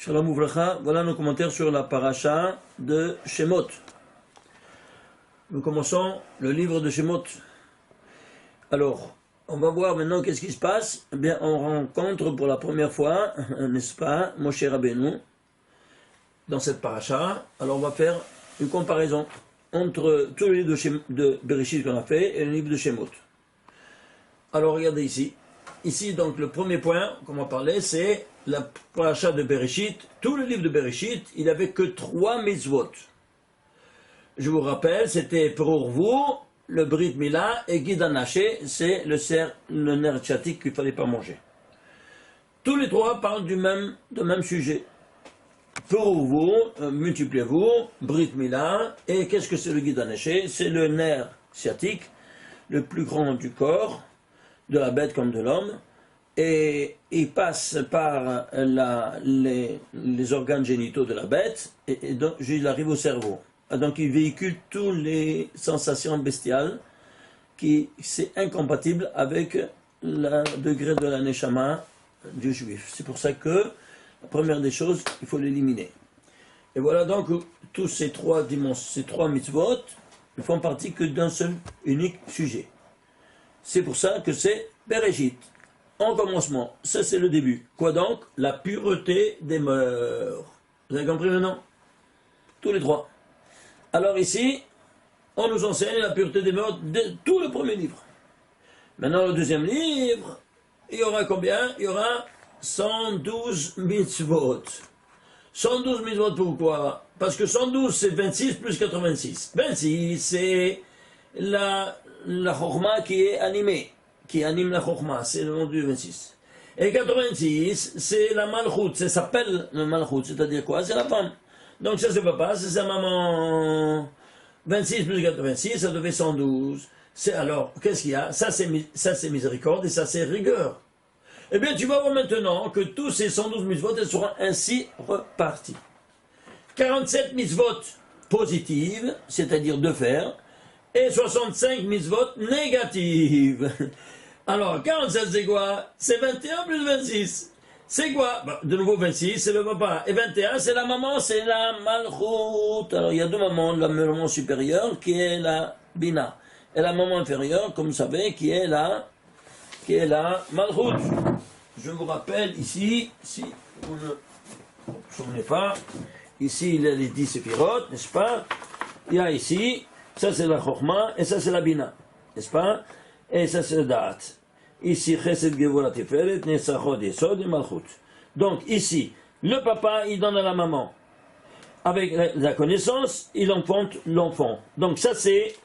Shalom Uvracha, voilà nos commentaires sur la paracha de Shemot. Nous commençons le livre de Shemot. Alors, on va voir maintenant qu'est-ce qui se passe. Eh bien, on rencontre pour la première fois, n'est-ce pas, Moshe Rabbeinu, dans cette paracha. Alors, on va faire une comparaison entre tous les livres de Bereshit qu'on a fait et le livre de Shemot. Alors, regardez ici. Ici, donc, le premier point qu'on va parler, c'est la paracha de Bereshit. Tout le livre de Bereshit, il n'avait que 3 mitzvot. Je vous rappelle, c'était pour vous, le Brit Mila et Guida Naché, c'est le nerf sciatique qu'il ne fallait pas manger. Tous les trois parlent du même sujet. Pour vous, multipliez-vous, Brit Mila, et qu'est-ce que c'est le Guida Naché? C'est le nerf sciatique, le plus grand du corps, de la bête comme de l'homme, et il passe par les organes génitaux de la bête, et donc il arrive au cerveau. Donc il véhicule toutes les sensations bestiales, c'est incompatible avec le degré de la neshama du juif. C'est pour ça que la première des choses, il faut l'éliminer. Et voilà donc tous ces trois mitzvot ne font partie que d'un seul unique sujet. C'est pour ça que c'est Bereshit. En commencement, ça c'est le début. Quoi donc? La pureté des mœurs. Vous avez compris maintenant? Tous les trois. Alors ici, on nous enseigne la pureté des mœurs de tout le premier livre. Maintenant, le deuxième livre, il y aura combien? Il y aura 112 mitzvot. 112 mitzvot pourquoi? Parce que 112 c'est 26 plus 86. 26 c'est la chokma qui est animée, qui anime la chokma, c'est le nom du 26. Et 86 c'est la malchut, ça s'appelle le malchut, c'est-à-dire quoi? C'est la femme. Donc ça c'est papa, c'est sa maman. 26 plus 86, ça devait 112. Alors, qu'est-ce qu'il y a? Ça c'est miséricorde et ça c'est rigueur. Eh bien, tu vas voir maintenant que tous ces 112 mitzvot, elles seront ainsi repartis. 47 mitzvot positives, c'est-à-dire de faire, et 65 mitzvot négatives. Alors, 47 c'est quoi? C'est 21 plus 26. C'est quoi? De nouveau 26, c'est le papa. Et 21, c'est la maman, c'est la malchut. Alors, il y a deux mamans, la maman supérieure, qui est la bina. Et la maman inférieure, comme vous savez, qui est la malchut. Je vous rappelle ici, si vous ne vous souvenez pas, ici il y a les 10 séphirotes, n'est-ce pas? Il y a ici, ça c'est la chokma, et ça c'est la bina, n'est-ce pas? Et ça c'est le da'at. Ici, chesed gevura tiferet, nesachot yesod et malchut. Donc ici, le papa, il donne à la maman. Avec la connaissance, il enfante l'enfant. Donc ça c'est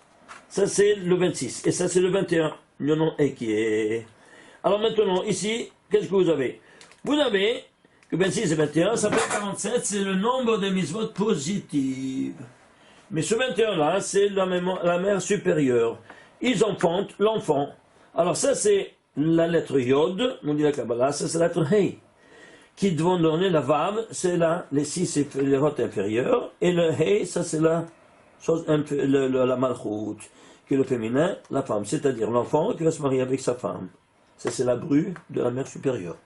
le 26. Et ça c'est le 21. Le nom est qui est. Alors maintenant, ici, qu'est-ce que vous avez? Vous avez que 26 et 21, ça fait 47, c'est le nombre de mitzvot positives. Mais ce 21 là, c'est la mère supérieure. Ils enfantent l'enfant. Alors ça c'est la lettre Yod, on dit la Kabbalah, ça c'est la lettre Hei, qui vont donner la Vav, c'est les 6 séphirotes inférieures, et le Hei, ça c'est la Malchut, qui est le féminin, la femme, c'est-à-dire l'enfant qui va se marier avec sa femme. Ça c'est la bru de la mère supérieure.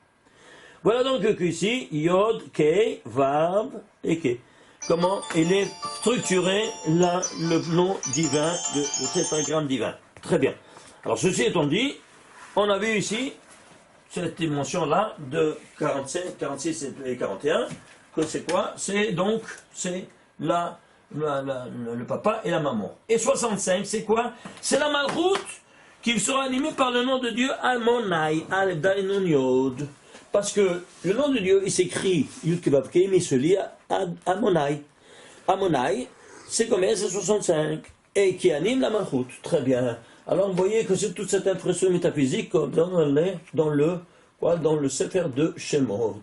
Voilà donc ici, Yod, Kei, Vav et Kei. Comment il est structuré le nom divin de cet pentagramme divin. Très bien. Alors ceci étant dit, on a vu ici cette dimension-là de 47, 46 et 41, que c'est quoi? C'est le papa et la maman. Et 65, c'est quoi? C'est la malchut qui sera animée par le nom de Dieu Almonai, Al-Dainun Yod. Parce que le nom de Dieu, il s'écrit Yud Kevav Kei, mais il se lit Almonai. Almonai, c'est combien? C'est 65. Et qui anime la malchut. Très bien. Alors vous voyez que c'est toute cette impression métaphysique dans le Sefer de Shemot.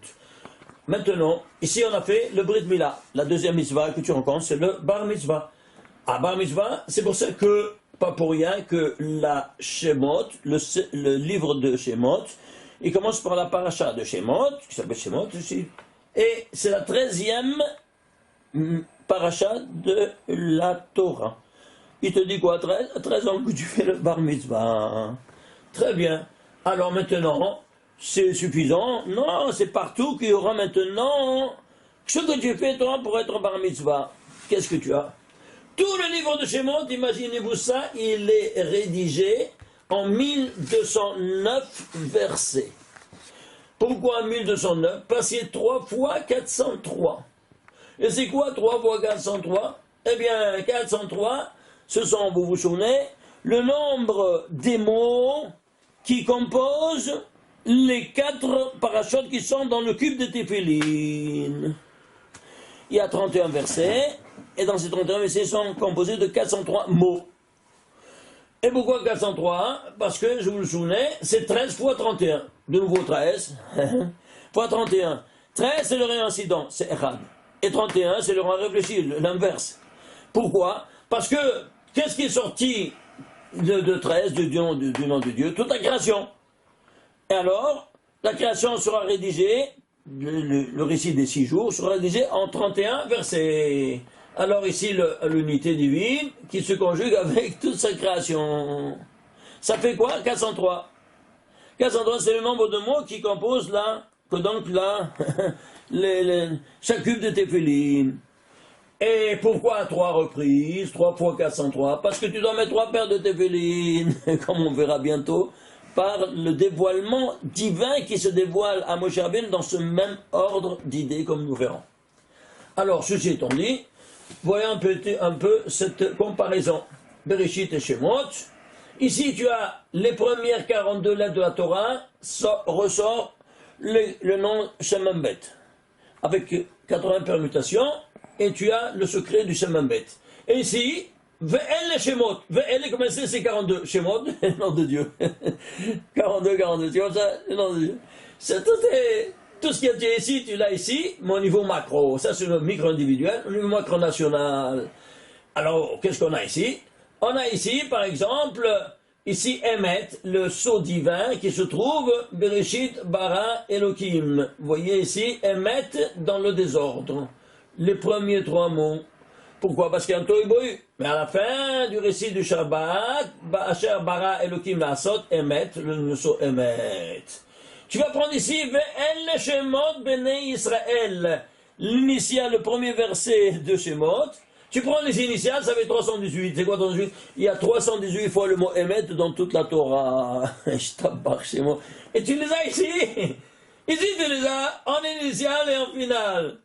Maintenant, ici on a fait le Brit Mila. La deuxième mitzvah que tu rencontres, c'est le Bar Mitzvah. Ah, Bar Mitzvah, c'est pour ça que, pas pour rien, que la Shemot, le livre de Shemot, il commence par la paracha de Shemot, qui s'appelle Shemot aussi, et c'est la 13e paracha de la Torah. Il te dit quoi, 13 ans que tu fais le bar mitzvah. Très bien. Alors maintenant, c'est suffisant? Non, c'est partout qu'il y aura maintenant ce que tu fais, toi, pour être bar mitzvah, qu'est-ce que tu as? Tout le livre de Shemot, imaginez-vous ça, il est rédigé en 1209 versets. Pourquoi 1209? Parce qu'il y a 3 fois 403. Et c'est quoi 3 fois 403? Eh bien, 403, ce sont, vous vous souvenez, le nombre des mots qui composent les 4 parachutes qui sont dans le cube de Téphiline. Il y a 31 versets, et dans ces 31 versets sont composés de 403 mots. Et pourquoi 403? Parce que, je vous le souvenez, c'est 13 fois 31. De nouveau 13, fois 31. 13, c'est le réincident, c'est Echad. Et 31, c'est le réfléchi, l'inverse. Pourquoi? Parce que, qu'est-ce qui est sorti de 13, du nom de Dieu? Toute la création. Et alors, la création sera rédigée, le récit des 6 jours sera rédigé en 31 versets. Alors ici, l'unité divine qui se conjugue avec toute sa création. Ça fait quoi? 403. 403, c'est le nombre de mots qui composent chaque cube de Téphiline. Et pourquoi 3 reprises, 3 fois 403? Parce que tu dois mettre 3 paires de Téphiline, comme on verra bientôt, par le dévoilement divin qui se dévoile à Moshe Rabbeinu dans ce même ordre d'idées comme nous verrons. Alors, ceci étant dit, voyons un peu cette comparaison. Bereshit et Shemot. Ici, tu as les premières 42 lettres de la Torah, ressort le nom Shemambet, avec 80 permutations, et tu as le secret du Shemambet. Et ici, Ve'el les Shemot. Ve'el, comment c'est 42. Shemot, le nom de Dieu. 42, tu vois ça, le nom de Dieu. Tout ce qu'il y a ici, tu l'as ici, mais au niveau macro. Ça, c'est le micro-individuel, au niveau macro-national. Alors, qu'est-ce qu'on a ici? On a ici, par exemple, ici, Emet, le sceau divin qui se trouve, Bereshit, Bara, Elohim. Vous voyez ici, Emet dans le désordre. Les premiers 3 mots. Pourquoi? Parce qu'il y a un tohu-bohu. Mais à la fin du récit du Shabbat, Asher bara Elohim Asot Emet, le sceau Emet. Tu vas prendre ici Ve'el Shemot Bnei Israël, l'initial, le premier verset de Shemot. Tu prends les initiales, ça fait 318. C'est quoi 318? Il y a 318 fois le mot Emet dans toute la Torah. Je t'abbarre chez moi. Et tu les as ici. Ici, tu les as en initial et en final.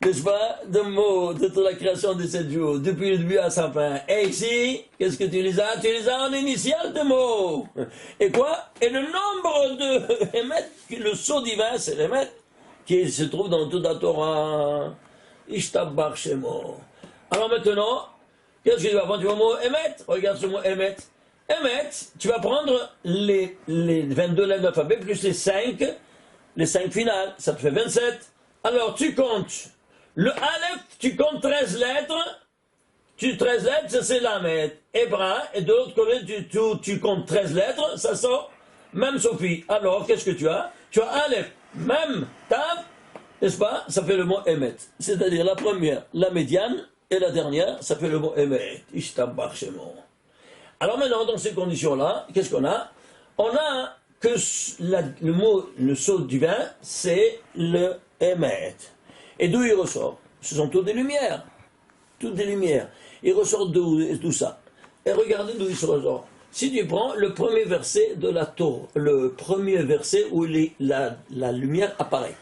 N'est-ce pas? De mots de toute la création de 7 jours, depuis le début à sa fin. Et ici, qu'est-ce que tu les as? Tu les as en initial de mots. Et quoi? Et le nombre de Emet, le sceau divin, c'est l'Emet, qui se trouve dans toute la Torah. Ishtabbar Shemo. Alors maintenant, qu'est-ce que tu vas prendre? Tu vas le mot Emet. Regarde ce mot Emet. Emet, tu vas prendre les 22 lettres de l'alphabet plus les 5 finales. Ça te fait 27. Alors tu comptes. Le Aleph, tu comptes 13 lettres. 13 lettres, ça c'est Lamed. Hebra, et de l'autre côté, tu comptes 13 lettres, ça sort même Sophie. Alors, qu'est-ce que tu as? Tu as Aleph, même Tav, n'est-ce pas? Ça fait le mot Emet. C'est-à-dire la première, la médiane, et la dernière, ça fait le mot Emet. Ishtabbar Shemo. Alors maintenant, dans ces conditions-là, qu'est-ce qu'on a? On a que le mot, le sceau divin, c'est le Emet. Et d'où il ressort? Ce sont toutes des lumières. Toutes des lumières. Il ressort d'où ça? Et regardez d'où il se ressort. Si tu prends le premier verset de la Torah, le premier verset où la lumière apparaît.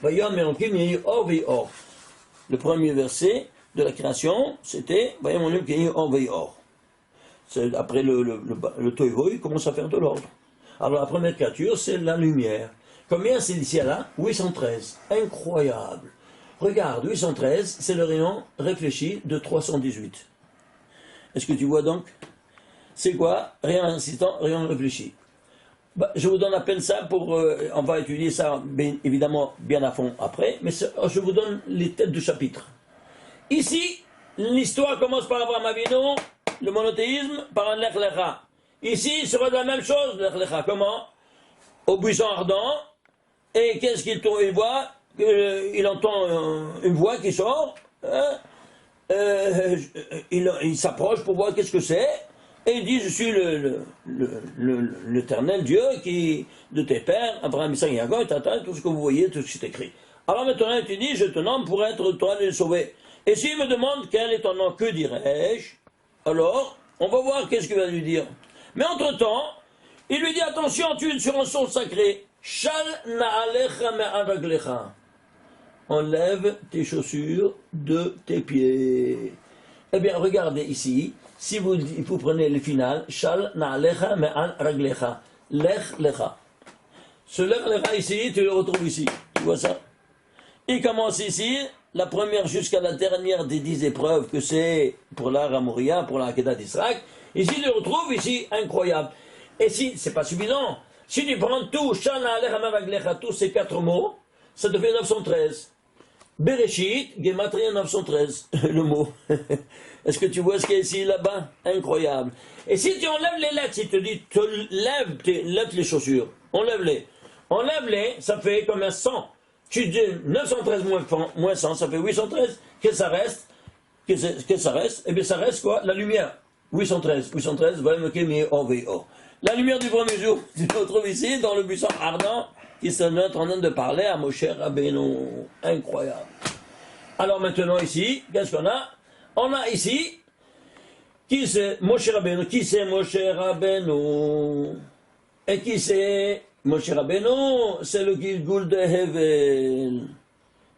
Le premier verset de la création, c'était après le tohu, il commence à faire de l'ordre. Alors la première créature, c'est la lumière. Combien c'est ici là? 813. Incroyable. Regarde, 813, c'est le rayon réfléchi de 318. Est-ce que tu vois donc? C'est quoi? Rayon insistant, rayon réfléchi. Je vous donne à peine ça pour... on va étudier ça, évidemment, bien à fond après, mais je vous donne les têtes du chapitre. Ici, l'histoire commence par Abraham Avinu, le monothéisme, par un Lech Lecha. Ici, il sera de la même chose, Lech Lecha. Comment? Au buisson ardent, et qu'est-ce qu'il voit? Il entend une voix qui sort, hein, il s'approche pour voir qu'est-ce que c'est, et il dit: je suis l'éternel Dieu de tes pères, Abraham, Isaac et Jacob, tout ce que vous voyez, tout ce qui est écrit. Alors maintenant, tu dis, je te nomme pour être toi le sauvé. Et s'il me demande quel est ton nom, que dirais-je? Alors, on va voir qu'est-ce qu'il va lui dire. Mais entre-temps, il lui dit, attention, tu es sur un sol sacré. Shal na'alecha me'an raglecha. Enlève tes chaussures de tes pieds. Eh bien, regardez ici, si vous prenez le final, Shal na'alecha me'an raglecha. Lech lecha. Ce lech lecha ici, tu le retrouves ici. Tu vois ça? Il commence ici, la première jusqu'à la dernière des 10 épreuves que c'est pour l'Ar Moria, pour la Akedat d'Israël. Ici, tu le retrouves ici, incroyable. Et si, c'est pas suffisant. Si tu prends tout, Shal na'alecha me'an raglecha, tous ces 4 mots, ça te fait 913. Bereshit, Gematria 913, le mot. Est-ce que tu vois ce qu'il y a ici, là-bas? Incroyable. Et si tu enlèves les lettres, si tu te dis, lève les chaussures, enlève-les. Enlève-les, ça fait comme un 100. Tu dis 913 moins 100, ça fait 813. Qu'est-ce que ça reste? Qu'est-ce que ça reste? Eh bien, ça reste quoi? La lumière. 813. 813, la lumière du premier jour, tu le retrouves ici, dans le buisson ardent, qui est en train de parler à Moshe Rabbeinu. Incroyable. Alors maintenant ici, qu'est-ce qu'on a? On a ici, qui c'est Moshe Rabbeinu? Qui c'est Moshe Rabbeinu? Et qui c'est Moshe Rabbeinu? C'est le Gilgul de Hevel.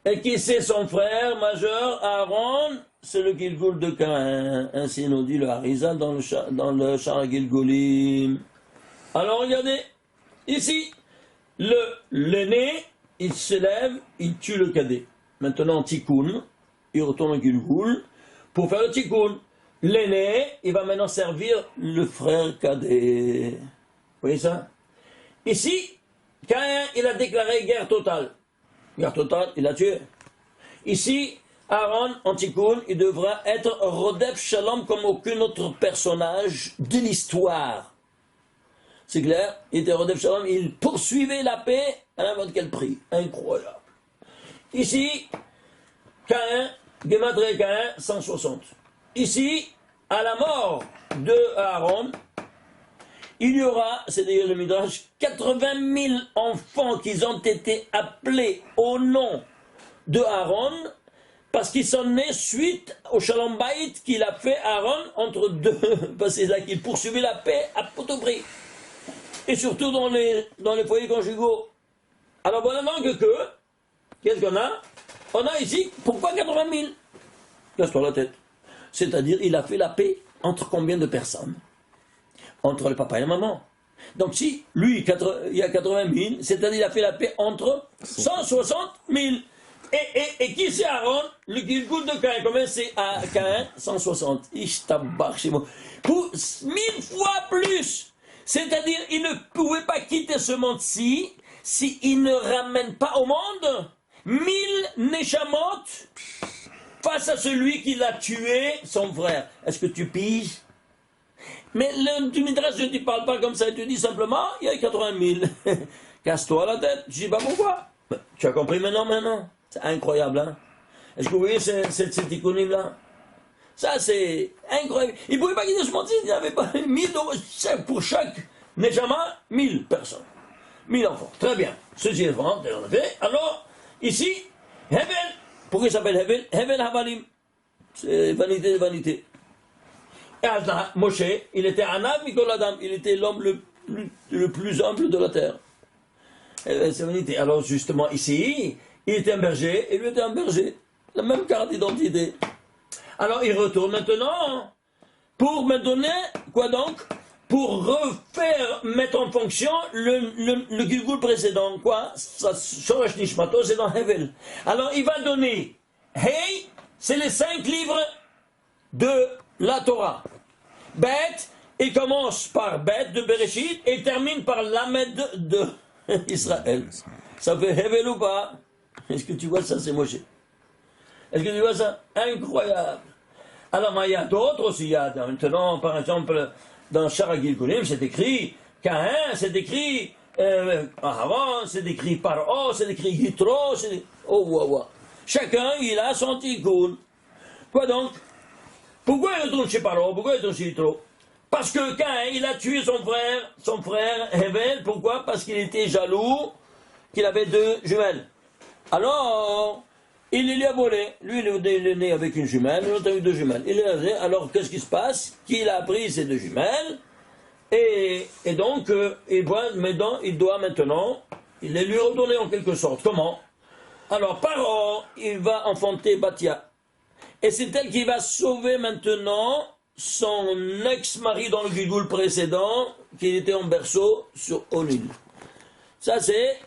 Et qui c'est son frère majeur, Aaron? C'est le Gilgul de Caïn. Ainsi nous dit le Harizal dans le Shara Gilgulim. Alors regardez, ici, l'aîné, il s'élève, il tue le cadet. Maintenant, Tikkun, il retourne en Gilgul pour faire le Tikkun. L'aîné, il va maintenant servir le frère cadet. Vous voyez ça? Ici, Caïn, il a déclaré guerre totale. Guerre totale, il a tué. Ici, Aaron, en Tikkun, il devra être Rodef Shalom comme aucun autre personnage de l'histoire. C'est clair? Il était Rodef Shalom, il poursuivait la paix à n'importe quel prix. Incroyable. Ici, Caïn, Gematria Caïn, 160. Ici, à la mort de Aaron, il y aura, c'est d'ailleurs le Midrash, 80 000 enfants qui ont été appelés au nom de Aaron, parce qu'ils sont nés suite au Shalom Bayit qu'il a fait Aaron entre deux, parce que c'est là qu'il poursuivait la paix à tout prix. Et surtout dans les foyers conjugaux. Alors voilà donc qu'est-ce qu'on a? On a ici, pourquoi 80 000? Casse-toi la tête. C'est-à-dire, il a fait la paix entre combien de personnes? Entre le papa et la maman. Donc si, lui, il y a 80 000, c'est-à-dire il a fait la paix entre 160 000. Et qui c'est Aaron? Le Gilgul de Caïn. Combien c'est à Caïn? 160. Ishtabach chez moi. Pour 1000 fois plus. C'est-à-dire, il ne pouvait pas quitter ce monde-ci s'il ne ramène pas au monde 1000 Neshamot face à celui qui l'a tué, son frère. Est-ce que tu piges? Mais tu Midrash, je ne te parle pas comme ça, tu dis simplement, il y a 80 000. Casse-toi la tête. Je ne sais pas pourquoi. Tu as compris maintenant? C'est incroyable, hein? Est-ce que vous voyez cette icône-là? Ça, c'est incroyable. Il ne pouvait pas quitter ce monde-ci, il n'y avait pas 1000 pour chaque Nejama, 1000 personnes. 1000 enfants. Très bien. Ceci est vraiment, en effet. Alors, ici, Hevel, pourquoi il s'appelle Hevel? Hevel Havalim. C'est vanité de vanité. Et Moshe, il était Anav Mikol Adam, il était l'homme le plus humble de la terre. C'est vanité. Alors, justement, ici, il était un berger, et lui était un berger. La même carte d'identité. Alors, il retourne maintenant pour me donner, quoi donc? Pour mettre en fonction le Gilgul précédent, quoi? Shorash Nishmato, c'est dans Hevel. Alors, il va donner, Hey, c'est les 5 livres de la Torah. Bet, il commence par Bet de Bereshit et termine par Lamed de Israël. Ça fait Hevel ou pas? Est-ce que tu vois ça, c'est Moshe? Est-ce que tu vois ça? Incroyable. Alors, mais il y a d'autres aussi. Il y a maintenant, par exemple, dans Shara Gilgulim, c'est écrit Caïn, c'est écrit Aharon, c'est écrit Paro, c'est écrit Yitro, c'est oh, wow. Chacun, il a son tikkun. Quoi donc? Pourquoi il retourne chez Paro? Pourquoi il retourne chez Yitro? Parce que Caïn, il a tué son frère Hevel. Pourquoi? Parce qu'il était jaloux qu'il avait 2 jumelles. Alors, il lui a volé. Lui, il est né avec une jumelle, l'autre avec 2 jumelles. Il est né. Alors, qu'est-ce qui se passe? Qu'il a pris ces 2 jumelles, et donc, il doit maintenant, il les lui redonner en quelque sorte. Comment? Alors, Paro, il va enfanter Batia. Et c'est elle qui va sauver maintenant son ex-mari dans le Gigoul précédent, qui était en berceau sur Onil. Ça, c'est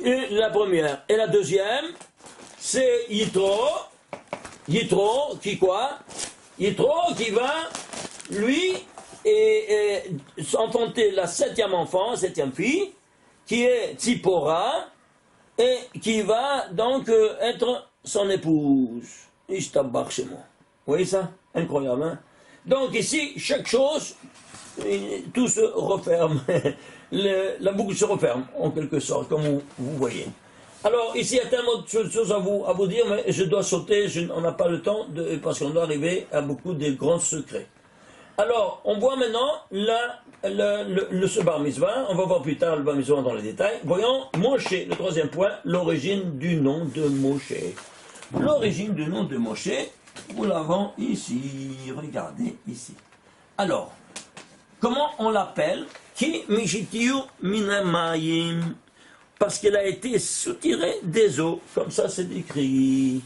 la première. Et la deuxième, c'est Yitro. Yitro, qui quoi? Yitro qui va, lui, enfanter la 7e enfant, 7e fille, qui est Tzipora, et qui va donc être son épouse. Ishtabach chez moi. Vous voyez ça? Incroyable, hein? Donc ici, chaque chose, tout se referme. La boucle se referme, en quelque sorte, comme vous voyez. Alors, ici, il y a tellement de choses à vous dire, mais je dois sauter, on n'a pas le temps, parce qu'on doit arriver à beaucoup de grands secrets. Alors, on voit maintenant ce bar mitzvah, on va voir plus tard le bar mitzvah dans les détails. Voyons, Moshe, le 3e point, l'origine du nom de Moshe. L'origine du nom de Moshe, nous l'avons ici, regardez ici. Alors, comment on l'appelle? Ki mishitiu minamayim, parce qu'elle a été soutirée des eaux, comme ça c'est écrit.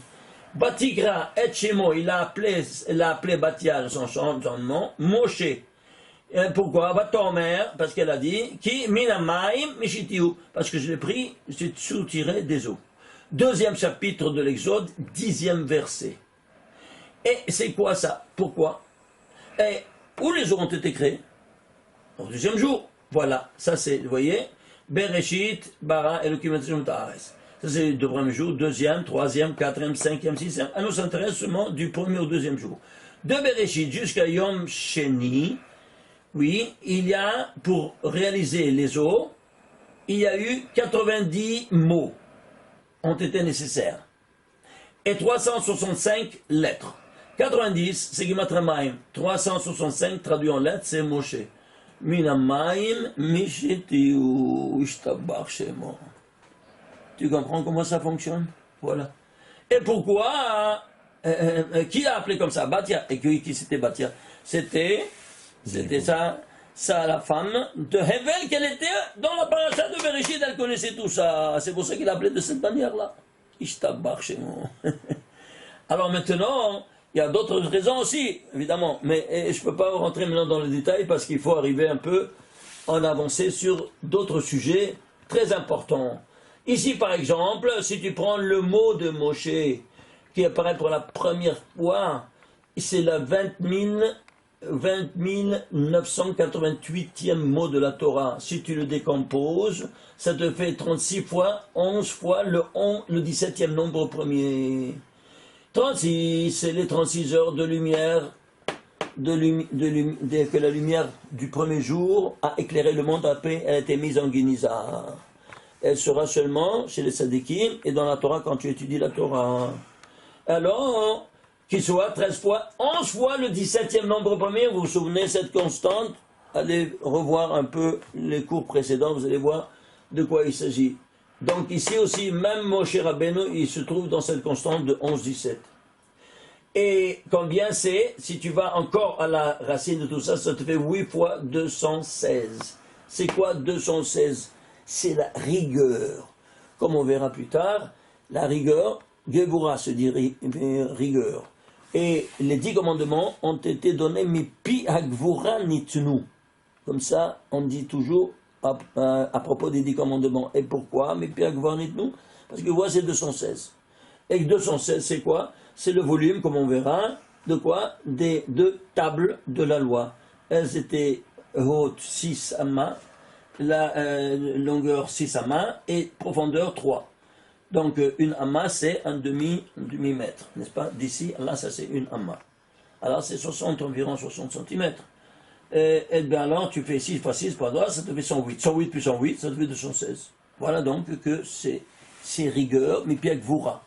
Batigra et Shemo, il a appelé Batia son nom, Moshe. Pourquoi? Batomer, parce qu'elle a dit, Ki minamayim mishitiu, parce que je l'ai pris, j'ai soutiré des eaux. 2e chapitre de l'Exode, 10e verset. Et c'est quoi ça? Pourquoi? Et où les eaux ont été créées? Au 2e jour. Voilà, ça c'est, vous voyez, Bereshit, Bara, Elohim Etzim Ta'ares. Ça c'est le 2e jour, 2e, 3e, 4e, 5e, 6e. Elle nous intéresse seulement du 1er au 2e jour. De Bereshit jusqu'à Yom Sheni, oui, il y a, pour réaliser les eaux, il y a eu 90 mots ont été nécessaires. Et 365 lettres. 90, c'est Gimatramaim. 365 traduit en lettres, c'est Moshe. Minamaim mishitiu ishtabach shemo. Tu comprends comment ça fonctionne? Voilà. Et pourquoi qui a appelé comme ça? Batia. Et qui c'était Batia? C'était ça, la femme de Hevel, qu'elle était dans la paracha de Bereshit, elle connaissait tout ça. C'est pour ça qu'il appelait de cette manière-là. Ishtabach shemo. Alors maintenant, il y a d'autres raisons aussi, évidemment, mais je ne peux pas rentrer maintenant dans les détails parce qu'il faut arriver un peu en avancer sur d'autres sujets très importants. Ici, par exemple, si tu prends le mot de Moshe qui apparaît pour la première fois, c'est le 20 988e mot de la Torah. Si tu le décomposes, ça te fait 36 fois, 11 fois le 17e nombre premier. 36, c'est les 36 heures de lumière que la lumière du premier jour a éclairé le monde, après elle a été mise en Guénisa. Elle sera seulement chez les Sadikim et dans la Torah quand tu étudies la Torah. Alors, qu'il soit 13 fois, 11 fois le 17e nombre premier, vous vous souvenez, cette constante, allez revoir un peu les cours précédents, vous allez voir de quoi il s'agit. Donc ici aussi, même Moshe Rabbeinu, il se trouve dans cette constante de 11-17. Et combien c'est? Si tu vas encore à la racine de tout ça, ça te fait 8 fois 216. C'est quoi 216? C'est la rigueur. Comme on verra plus tard, la rigueur, Gevura se dit rigueur. Et les 10 commandements ont été donnés, mais pi hagvura nitnu. Comme ça, on dit toujours à propos des 10 commandements. Et pourquoi? Mais pi hagvura nitnu? Parce que voilà, c'est 216. Et 216, c'est quoi? C'est le volume, comme on verra, de quoi? Des 2 tables de la loi. Elles étaient hautes 6 amas, la longueur 6 amas et profondeur 3. Donc une amas c'est un demi-mètre, n'est-ce pas? D'ici, là ça c'est une amas. Alors c'est environ 60 cm. Et bien alors tu fais 6 fois 6 par 3, ça te fait 108. 108 plus 108, ça te fait 216. Voilà donc que c'est rigueur, mais puis avec Gvura.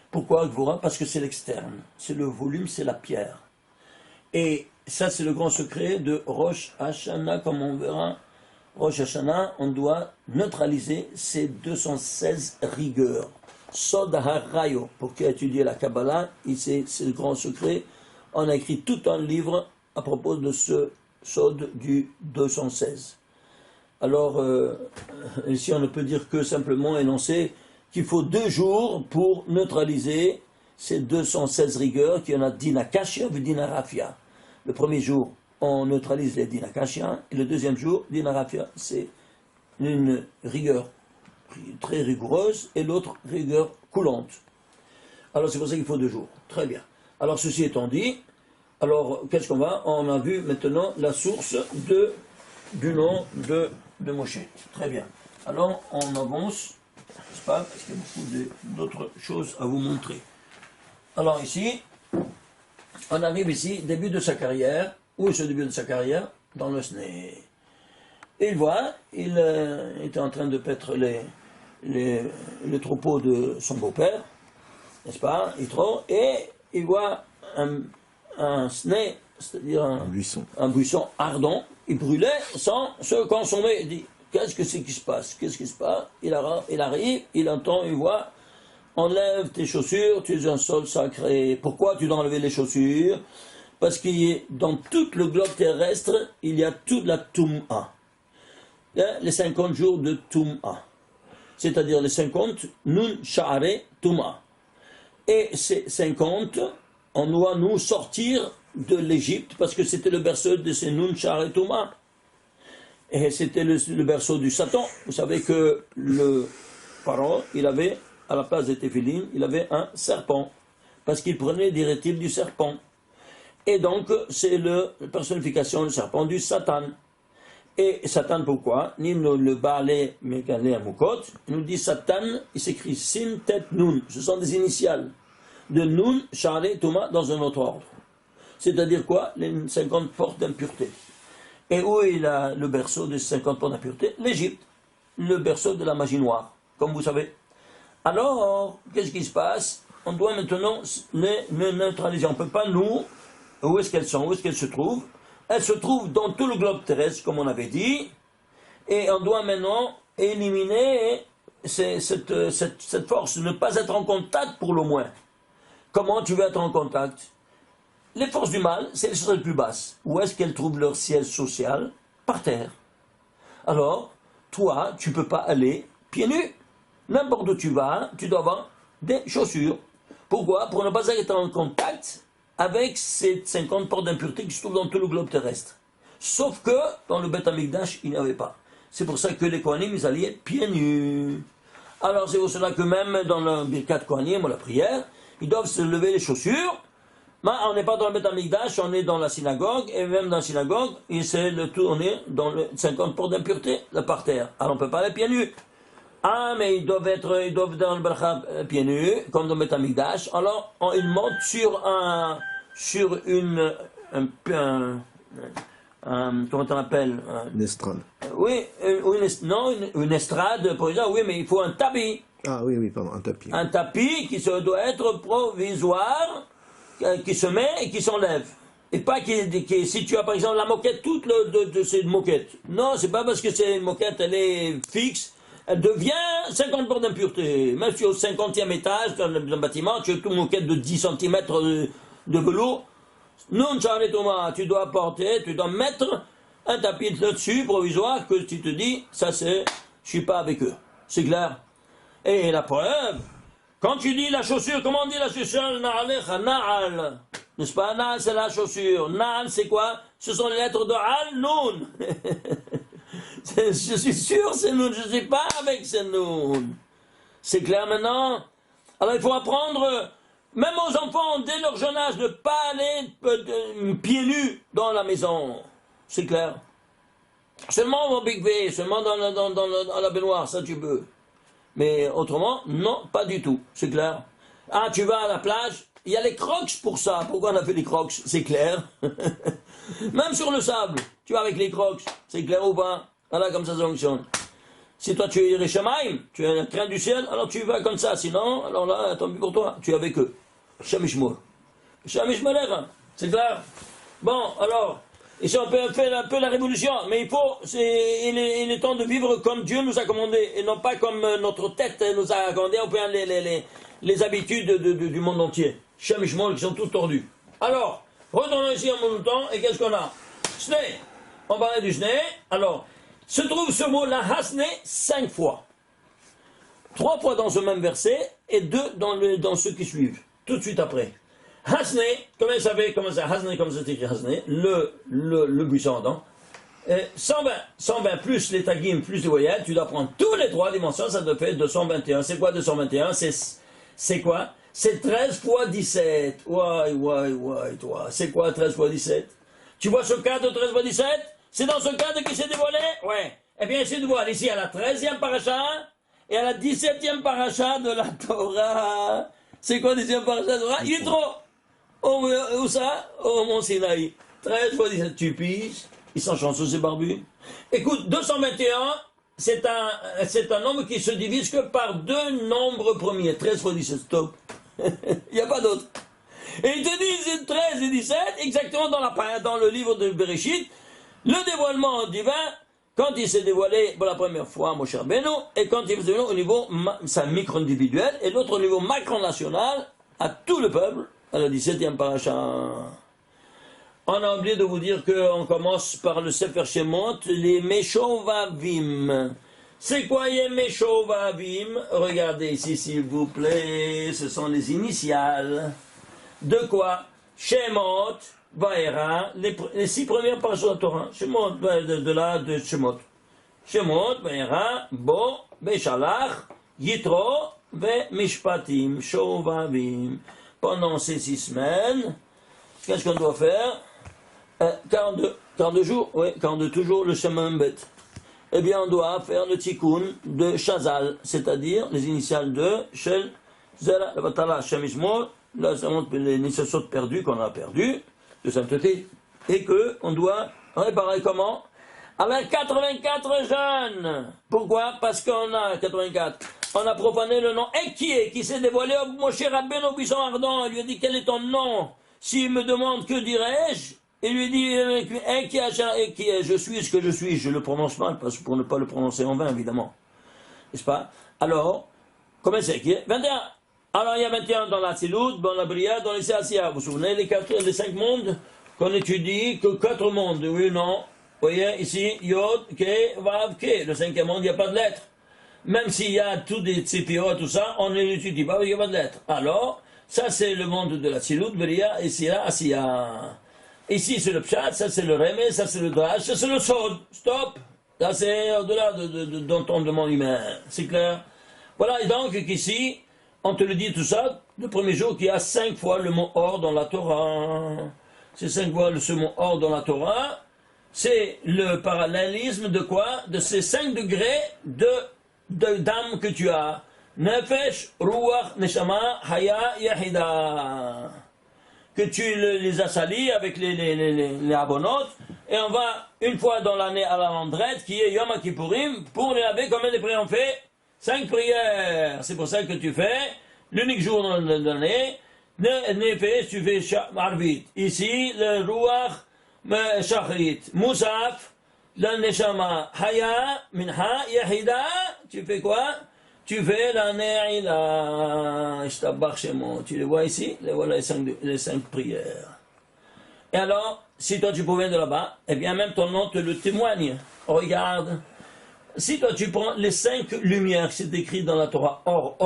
Pourquoi Gvura? Parce que c'est l'externe. C'est le volume, c'est la pierre. Et ça c'est le grand secret de Rosh Hashanah, comme on verra. Rosh Hashanah, on doit neutraliser ces 216 rigueurs. Sod HaRayo, pour qui a étudié la Kabbalah, c'est le grand secret. On a écrit tout un livre à propos de ce Sod du 216. Alors, ici on ne peut dire que simplement énoncer qu'il faut 2 jours pour neutraliser ces 216 rigueurs, qu'il y en a Dinakashia et Dinarafia. Le premier jour, on neutralise les Dinakashia, et le deuxième jour, Dinarafia, c'est une rigueur très rigoureuse, et l'autre rigueur coulante. Alors c'est pour ça qu'il faut 2 jours. Très bien. Alors ceci étant dit, alors qu'est-ce qu'on va? On a vu maintenant la source du nom de Moshe. Très bien. Alors on avance, n'est-ce pas? Parce qu'il y a beaucoup d'autres choses à vous montrer. Alors ici, on arrive ici, début de sa carrière. Où est ce début de sa carrière? Dans le Sné. Et il voit, il était en train de paître les troupeaux de son beau-père, n'est-ce pas, Yitro, et il voit un Sné, c'est-à-dire un buisson ardent, il brûlait sans se consommer. Il dit, qu'est-ce que c'est qui se passe? Qu'est-ce qui se passe? Il arrive, il entend, il voit, enlève tes chaussures, tu es un sol sacré. Pourquoi tu dois enlever les chaussures? Parce que dans tout le globe terrestre, il y a toute la Toum'a. Les 50 jours de Toum'a. C'est-à-dire les 50 Nun Sha'are Toum'a. Et ces 50, on doit nous sortir de l'Égypte, parce que c'était le berceau de ces Nun Sha'are Toum'a. Et c'était le berceau du Satan. Vous savez que le pharaon, il avait, à la place des téphilines, il avait un serpent. Parce qu'il prenait des reptiles du serpent. Et donc, c'est la personnification du serpent du Satan. Et Satan, pourquoi? Nino le Baalé Mekane Amukot, il nous dit Satan, il s'écrit Sin, Tet, Nun. Ce sont des initiales de Nun, Sha'are, Touma, dans un autre ordre. C'est-à-dire quoi? Les 50 portes d'impureté. Et où est le berceau des 50 portes d'impureté? L'Égypte. Le berceau de la magie noire, comme vous savez. Alors, qu'est-ce qui se passe? On doit maintenant les neutraliser. On ne peut pas, nous, où est-ce qu'elles sont? Où est-ce qu'elles se trouvent? Elles se trouvent dans tout le globe terrestre, comme on avait dit, et on doit maintenant éliminer cette force, ne pas être en contact pour le moins. Comment tu veux être en contact? Les forces du mal, c'est les choses les plus basses. Où est-ce qu'elles trouvent leur siège social? Par terre. Alors, toi, tu ne peux pas aller pieds nus. N'importe où tu vas, tu dois avoir des chaussures. Pourquoi? Pour ne pas être en contact avec ces 50 portes d'impureté qui se trouvent dans tout le globe terrestre. Sauf que, dans le Beth Amikdash, il n'y avait pas. C'est pour ça que les Kohanim, ils allaient pieds nus. Alors c'est pour cela que même dans le Birkat Kohanim, ou la prière, ils doivent se lever les chaussures. Mais on n'est pas dans le Beth Amikdash, on est dans la synagogue, et même dans la synagogue, on est dans le 50 portes d'impureté, là par terre. Alors on ne peut pas aller pieds nus. Ah, mais ils doivent dans le Bracha pieds nus, comme dans le Beth Amikdash. Alors, ils montent sur comment on appelle? Une estrade. Oui, une estrade, pour exemple, oui, mais il faut un tapis. Ah oui, pardon, un tapis. Un tapis qui doit être provisoire, qui se met et qui s'enlève. Et pas si tu as par exemple la moquette, toute de ces moquettes. Non, c'est pas parce que c'est une moquette, elle est fixe. Elle devient 50 portes d'impureté. Même si tu es au 50e étage d'un bâtiment, tu as une moquette de 10 cm de velours. Non, tu dois mettre un tapis là-dessus, provisoire, que tu te dis, ça c'est, je suis pas avec eux. C'est clair? Et la preuve, quand tu dis la chaussure, comment on dit la chaussure? Na'al. N'est-ce pas? Na'al, c'est la chaussure. Na'al, c'est quoi? Ce sont les lettres de Al, Nun. Je suis sûr, c'est Nun. Je ne suis pas avec ces Nun. C'est clair maintenant? Alors il faut apprendre, même aux enfants, dès leur jeune âge, de ne pas aller pieds nus dans la maison. C'est clair? Seulement au Big V, seulement dans la baignoire, ça tu peux. Mais autrement, non, pas du tout. C'est clair? Ah, tu vas à la plage, il y a les crocs pour ça. Pourquoi on a fait les crocs? C'est clair? Même sur le sable, tu vas avec les crocs. C'est clair ou pas? Voilà, comme ça fonctionne. Si toi tu es Yereshamaim, tu es un train du ciel, alors tu vas comme ça. Sinon, alors là, tant pis pour toi, tu es avec eux. Shamishmour. Shamishmour, c'est clair? Bon, alors, Ici, on peut faire un peu la révolution, mais il est temps de vivre comme Dieu nous a commandé, et non pas comme notre tête nous a commandé, ou bien les habitudes du monde entier. Chemishmol qui sont tous tordus. Alors, retournons ici en mon temps, et qu'est-ce qu'on a? Sne. On parlait du sne. Alors, se trouve ce mot-là, hasne, 5 fois. 3 fois dans ce même verset, et 2 dans ceux qui suivent, tout de suite après. Hasne, comment il savait comment ça, Hasne, comme ça s'écrit Hasne, le buisson ardent. 120 plus les tagim plus les voyelles, tu dois prendre tous les 3 dimensions, ça te fait 221. C'est quoi 221? C'est quoi? C'est 13 fois 17. Ouais, toi. C'est quoi 13 fois 17? Tu vois ce cadre de 13 fois 17? C'est dans ce cadre qui s'est dévoilé? Ouais. Eh bien, il s'est dévoilé ici à la 13e paracha et à la 17e paracha de la Torah. C'est quoi la 17e paracha de la Torah? Yitro. Où ça? Au Mont Sinaï. 13 fois 17, tu piges. Ils sont chanceux, ces barbus. Écoute, 221, c'est un nombre qui se divise que par 2 nombres premiers. 13 fois 17, stop. Il n'y a pas d'autre. Et ils te disent 13 et 17, exactement dans le livre de Bereshit, le dévoilement divin, quand il s'est dévoilé pour la première fois, mon cher Beno, et quand il s'est dévoilé au niveau micro-individuel, et l'autre au niveau macro-national, à tout le peuple, à la 17e paracha. On a oublié de vous dire qu'on commence par le Sefer Shemot, les Meshovavim. C'est quoi les Meshovavim? Regardez ici, s'il vous plaît, ce sont les initiales. De quoi? Shemot, Vaera, les 6 premières pages de la Torah. Shemot, de Shemot. Shemot, Vaera, Bo, Beshalach, Yitro, Ve Mishpatim, Shovavim. Pendant ces 6 semaines, qu'est-ce qu'on doit faire? 42 jours, oui, 42 toujours le Shemam Bet. Eh bien, on doit faire le tikkun de Shazal, c'est-à-dire les initiales de Shel, Zera, Vatala, Shemishmor, là, ça montre les initiations perdues qu'on a perdues, de sainteté, et qu'on doit réparer comment? Avec 84 jeunes. Pourquoi? Parce qu'on a 84. On a profané le nom Ekié, qui s'est dévoilé au Moshe Rabbeinu au buisson ardent. Il lui a dit, quel est ton nom? S'il me demande que dirais-je, il lui dit, Ekié, je suis ce que je suis. Je le prononce mal, parce que pour ne pas le prononcer en vain, évidemment. N'est-ce pas? Alors, comment c'est Ekié? 21. Alors, il y a 21 dans la Tzilut, dans la Bria, dans les Séasia. Vous vous souvenez, les 5 mondes qu'on étudie, que 4 mondes, oui ou non? Vous voyez, ici, Yod, Ke, Vav, Ke. Le 5e monde, il n'y a pas de lettres. Même s'il y a tous des Tzipiro, tout ça, on ne l'étudie pas, il n'y a pas de lettres. Alors, ça c'est le monde de la Tzilut, Bria, et c'est la Asiya. Ici c'est le Pshat, ça c'est le Rémé, ça c'est le Drash, ça c'est le Sod. Stop. Là c'est au-delà d'entendement humain. C'est clair? Voilà, et donc ici, on te le dit tout ça, le premier jour qu'il y a 5 fois le mot or dans la Torah. C'est 5 fois ce mot or dans la Torah. C'est le parallélisme de quoi? De ces 5 degrés d'âme que tu as. Nefesh, Ruach, Neshama, Haya, Yahida. Que tu les as salis avec les abonnotes, et on va une fois dans l'année à la Landrette, qui est Yom Kippourim, pour les laver. Combien de prières on fait? 5 prières. C'est pour ça que tu fais l'unique jour de l'année. Nefesh, tu fais Arvit. Ici, le Ruach, Shachrit. Moussaf, le Neshama, Haya, Minha, Yahida. Tu fais quoi? Tu fais la Ne'ila, tu les vois ici, voilà les 5 prières. Et alors, si toi tu provient de là-bas, eh bien même ton nom te le témoigne. Regarde, si toi tu prends les 5 lumières qui c'est écrit dans la Torah, or,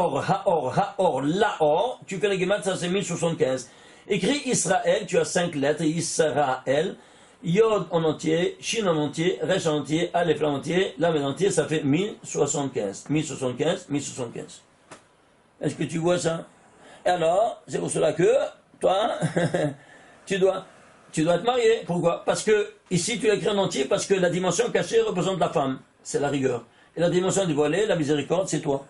la or, tu fais la Gemara, ça c'est 1075. Écrit Israël, tu as 5 lettres, Israël, Yod en entier, Shin en entier, Resh en entier, Aleph en entier, Lamed en entier, ça fait 1075. 1075, 1075. Est-ce que tu vois ça? Et alors, c'est pour cela que, toi, tu dois te marier. Pourquoi? Parce que, ici, tu l'écris en entier, parce que la dimension cachée représente la femme. C'est la rigueur. Et la dimension dévoilée, la miséricorde, c'est toi.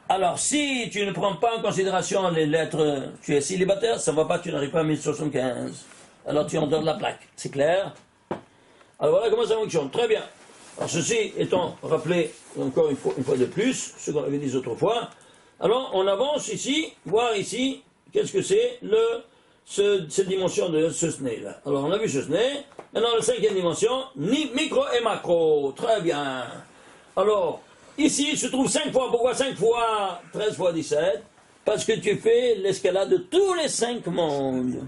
Alors, si tu ne prends pas en considération les lettres, tu es célibataire, ça ne va pas, tu n'arrives pas à 1075. Alors tu en donnes la plaque, c'est clair? Alors voilà comment ça fonctionne, très bien. Alors ceci étant rappelé encore une fois de plus, ce qu'on avait dit autrefois, alors on avance ici, voir ici, qu'est-ce que c'est? cette dimension de ce SNE là. Alors on a vu ce SNE, maintenant la cinquième dimension, ni micro et macro, très bien. Alors, ici se trouve 5 fois, pourquoi 5 fois 13 fois 17? Parce que tu fais l'escalade de tous les 5 mondes.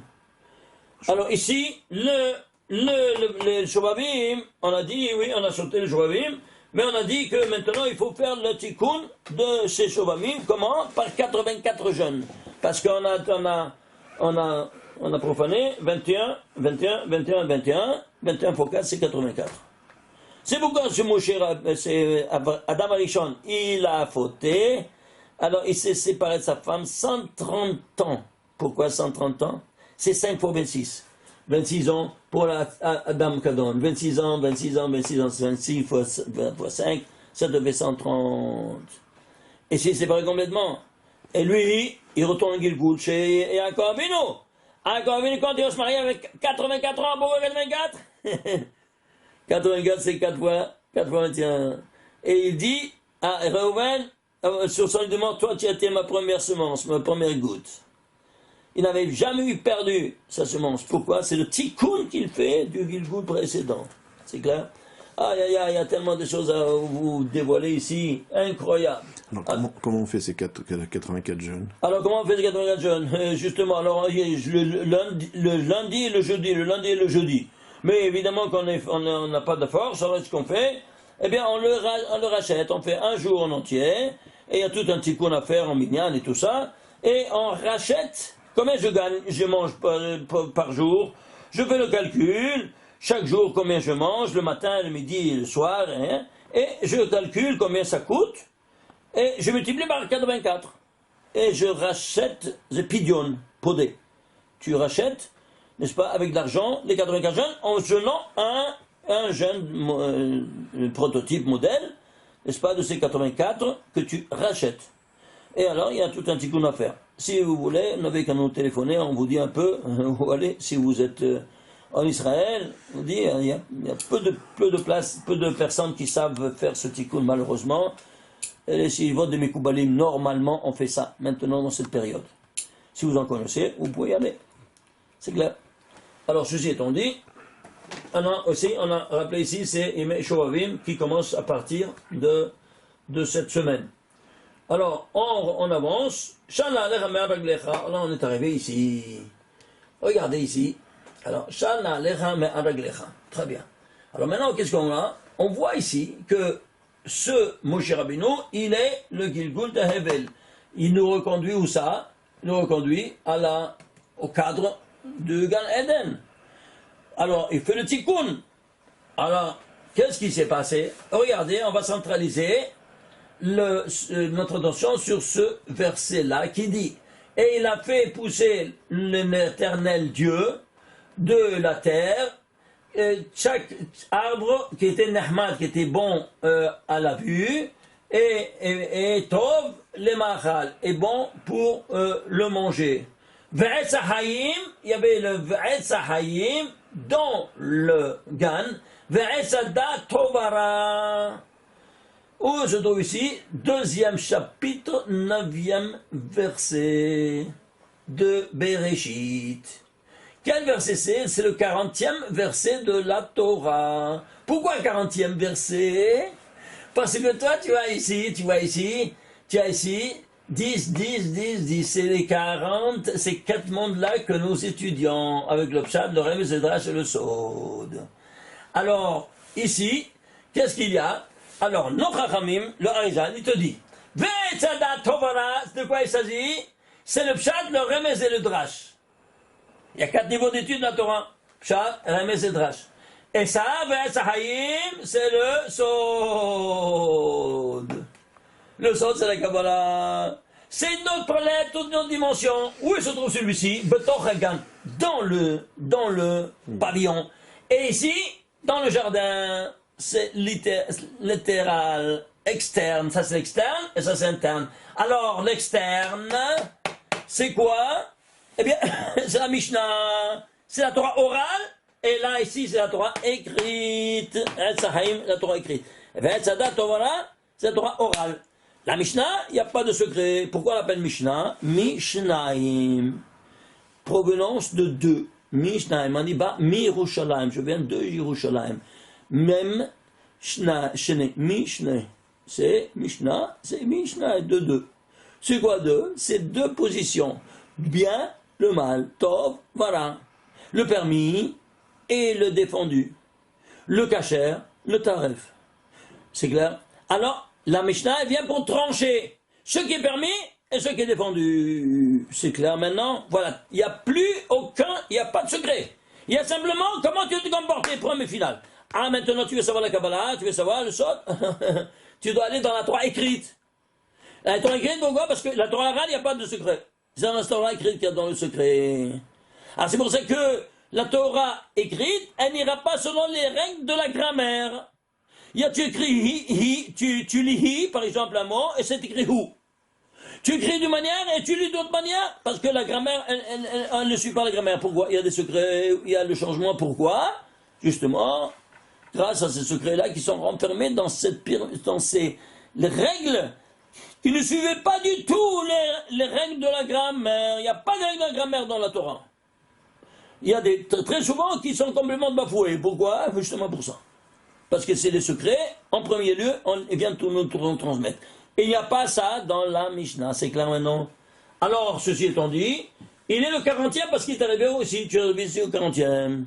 Alors ici, le Shobabim, on a dit, oui, on a sauté le Shobabim, mais on a dit que maintenant il faut faire le tikkun de ces Shobabim, comment? Par 84 jeunes. Parce qu'on a profané 21, 21, 21, 21, 21 fois 4, c'est 84. C'est pourquoi ce Moshe, c'est Adam Arishon, il a fauté, alors il s'est séparé de sa femme 130 ans. Pourquoi 130 ans? C'est 5 fois 26. 26 ans pour Adam Kadon. 26 ans, 26 ans, 26 ans, 26 fois 5, ça devait 130. Et s'il s'est séparé complètement. Et lui, il retourne en Gilgoul chez Yaakov Avinu. Yaakov Avinu, quand il va se marier avec 84 ans, pourquoi 84? 84, c'est 4 fois 21. Et il dit à Reuven, sur son demande, toi tu as été ma première semence, ma première goutte. Il n'avait jamais eu perdu sa semence. Pourquoi? C'est le tikkun qu'il fait du Gilgoul précédent. C'est clair? Ah, il y a tellement de choses à vous dévoiler ici, incroyable. Alors, comment on fait ces 84 jeunes? Alors comment on fait ces 84 jeunes? Justement, alors le lundi et le jeudi, le lundi et le jeudi. Mais évidemment qu'on n'a pas de force, alors ce qu'on fait? Eh bien, on le rachète, on fait un jour en entier, et il y a tout un tikkun à faire en minyan et tout ça, et on rachète. Combien je mange par jour? Je fais le calcul, chaque jour combien je mange, le matin, le midi et le soir, hein, et je calcule combien ça coûte, et je multiplie par 84. Et je rachète le pidion, podé. Tu rachètes, n'est-ce pas, avec de l'argent, les 84 jeunes, en jeûnant un jeune prototype modèle, n'est-ce pas, de ces 84 que tu rachètes. Et alors, il y a tout un tikkun à faire. Si vous voulez, vous n'avez qu'à nous téléphoner, on vous dit un peu où aller. Si vous êtes en Israël, on vous dit, il y a peu de personnes qui savent faire ce tikkun, malheureusement. Et si votent de Mekoubalim, normalement, on fait ça, maintenant, dans cette période. Si vous en connaissez, vous pouvez y aller. C'est clair. Alors, ceci étant dit, on a rappelé ici, c'est Yemei Shovavim qui commence à partir de cette semaine. Alors, on avance. Là, on est arrivé ici. Regardez ici. Alors, Shana lecha me'araglecha. Très bien. Alors maintenant, qu'est-ce qu'on a? On voit ici que ce Moshe Rabbeinu, il est le Gilgul de Hevel. Il nous reconduit où ça? Il nous reconduit au cadre de Gan Eden. Alors, il fait le tikkun. Alors, qu'est-ce qui s'est passé? Regardez, on va centraliser notre attention sur ce verset-là qui dit: et il a fait pousser l'éternel Dieu de la terre chaque arbre qui était nahmad, qui était bon à la vue, et tov le machal, est bon pour le manger. Ve'etz ha'hayim, il y avait le ve'etz ha'hayim dans le gan, ve'etz ha'dat tovara. Où je trouve ici, 2e chapitre, 9e verset de Bereshit. Quel verset c'est? C'est le 40e verset de la Torah. Pourquoi 40e verset? Parce que toi, tu as ici 10, 10, 10, 10, c'est les 40, ces 4 mondes-là que nous étudions, avec le Pshat, le Rem, le Drash et le Sod. Alors, ici, qu'est-ce qu'il y a? Alors, nos Chachamim, le Harizan, il te dit, Ve'etzadat tovara, de quoi il s'agit? C'est le Pshat, le Remez et le Drash. Il y a 4 niveaux d'études dans la Torah. Pshat, Remez et Drash. Et ça, Ve'etz ha'hayim, c'est le Sod. Le Sod, c'est la Kabbalah. C'est notre lettre, toute notre dimension. Où se trouve celui-ci? Betoch Hagan, dans le pavillon. Et ici, dans le jardin. C'est littéral, externe, ça c'est l'externe et ça c'est interne. Alors l'externe, c'est quoi? Eh bien, c'est la Mishnah, c'est la Torah orale, et là ici c'est la Torah écrite, la Torah écrite. Et bien, c'est la Torah orale. La Mishnah, il n'y a pas de secret. Pourquoi on l'appelle Mishnah? Mishnaim. provenance de deux. Mishnaim, on dit bah, mi Yerushalayim, je viens de Yerushalayim. Même, shna, shene, mishne, c'est Mishnah, c'est Mishnah de deux. C'est quoi deux? C'est deux positions. Bien, le mal, tov, voilà. Le permis et le défendu. Le kasher, le taref. C'est clair? Alors, la Mishnah, elle vient pour trancher ce qui est permis et ce qui est défendu. C'est clair maintenant? Voilà. Il n'y a plus aucun, il n'y a pas de secret. Il y a simplement comment tu veux te comporter, premier final. Ah, maintenant tu veux savoir la Kabbalah, tu veux savoir le Sod. Tu dois aller dans la Torah écrite. La Torah écrite, pourquoi? Parce que la Torah orale, il n'y a pas de secret. C'est dans la Torah écrite qu'il y a dans le secret. Alors c'est pour ça que la Torah écrite, elle n'ira pas selon les règles de la grammaire. Il y a, tu écris hi, tu lis hi, par exemple, un mot, et c'est écrit hu. Tu écris d'une manière et tu lis d'autre manière, parce que la grammaire, elle ne suit pas la grammaire. Pourquoi? Il y a des secrets, il y a le changement. Pourquoi? Justement, grâce à ces secrets-là qui sont renfermés dans les règles qui ne suivaient pas du tout les règles de la grammaire. Il n'y a pas de règles de la grammaire dans la Torah. Il y a très souvent qui sont complètement bafoués. Pourquoi? Justement pour ça. Parce que c'est les secrets, en premier lieu, ils viennent tout nous transmettre. Et il n'y a pas ça dans la Mishnah, c'est clair maintenant? Alors, ceci étant dit, il est le 40e parce qu'il est arrivé aussi, tu es arrivé ici au 40e.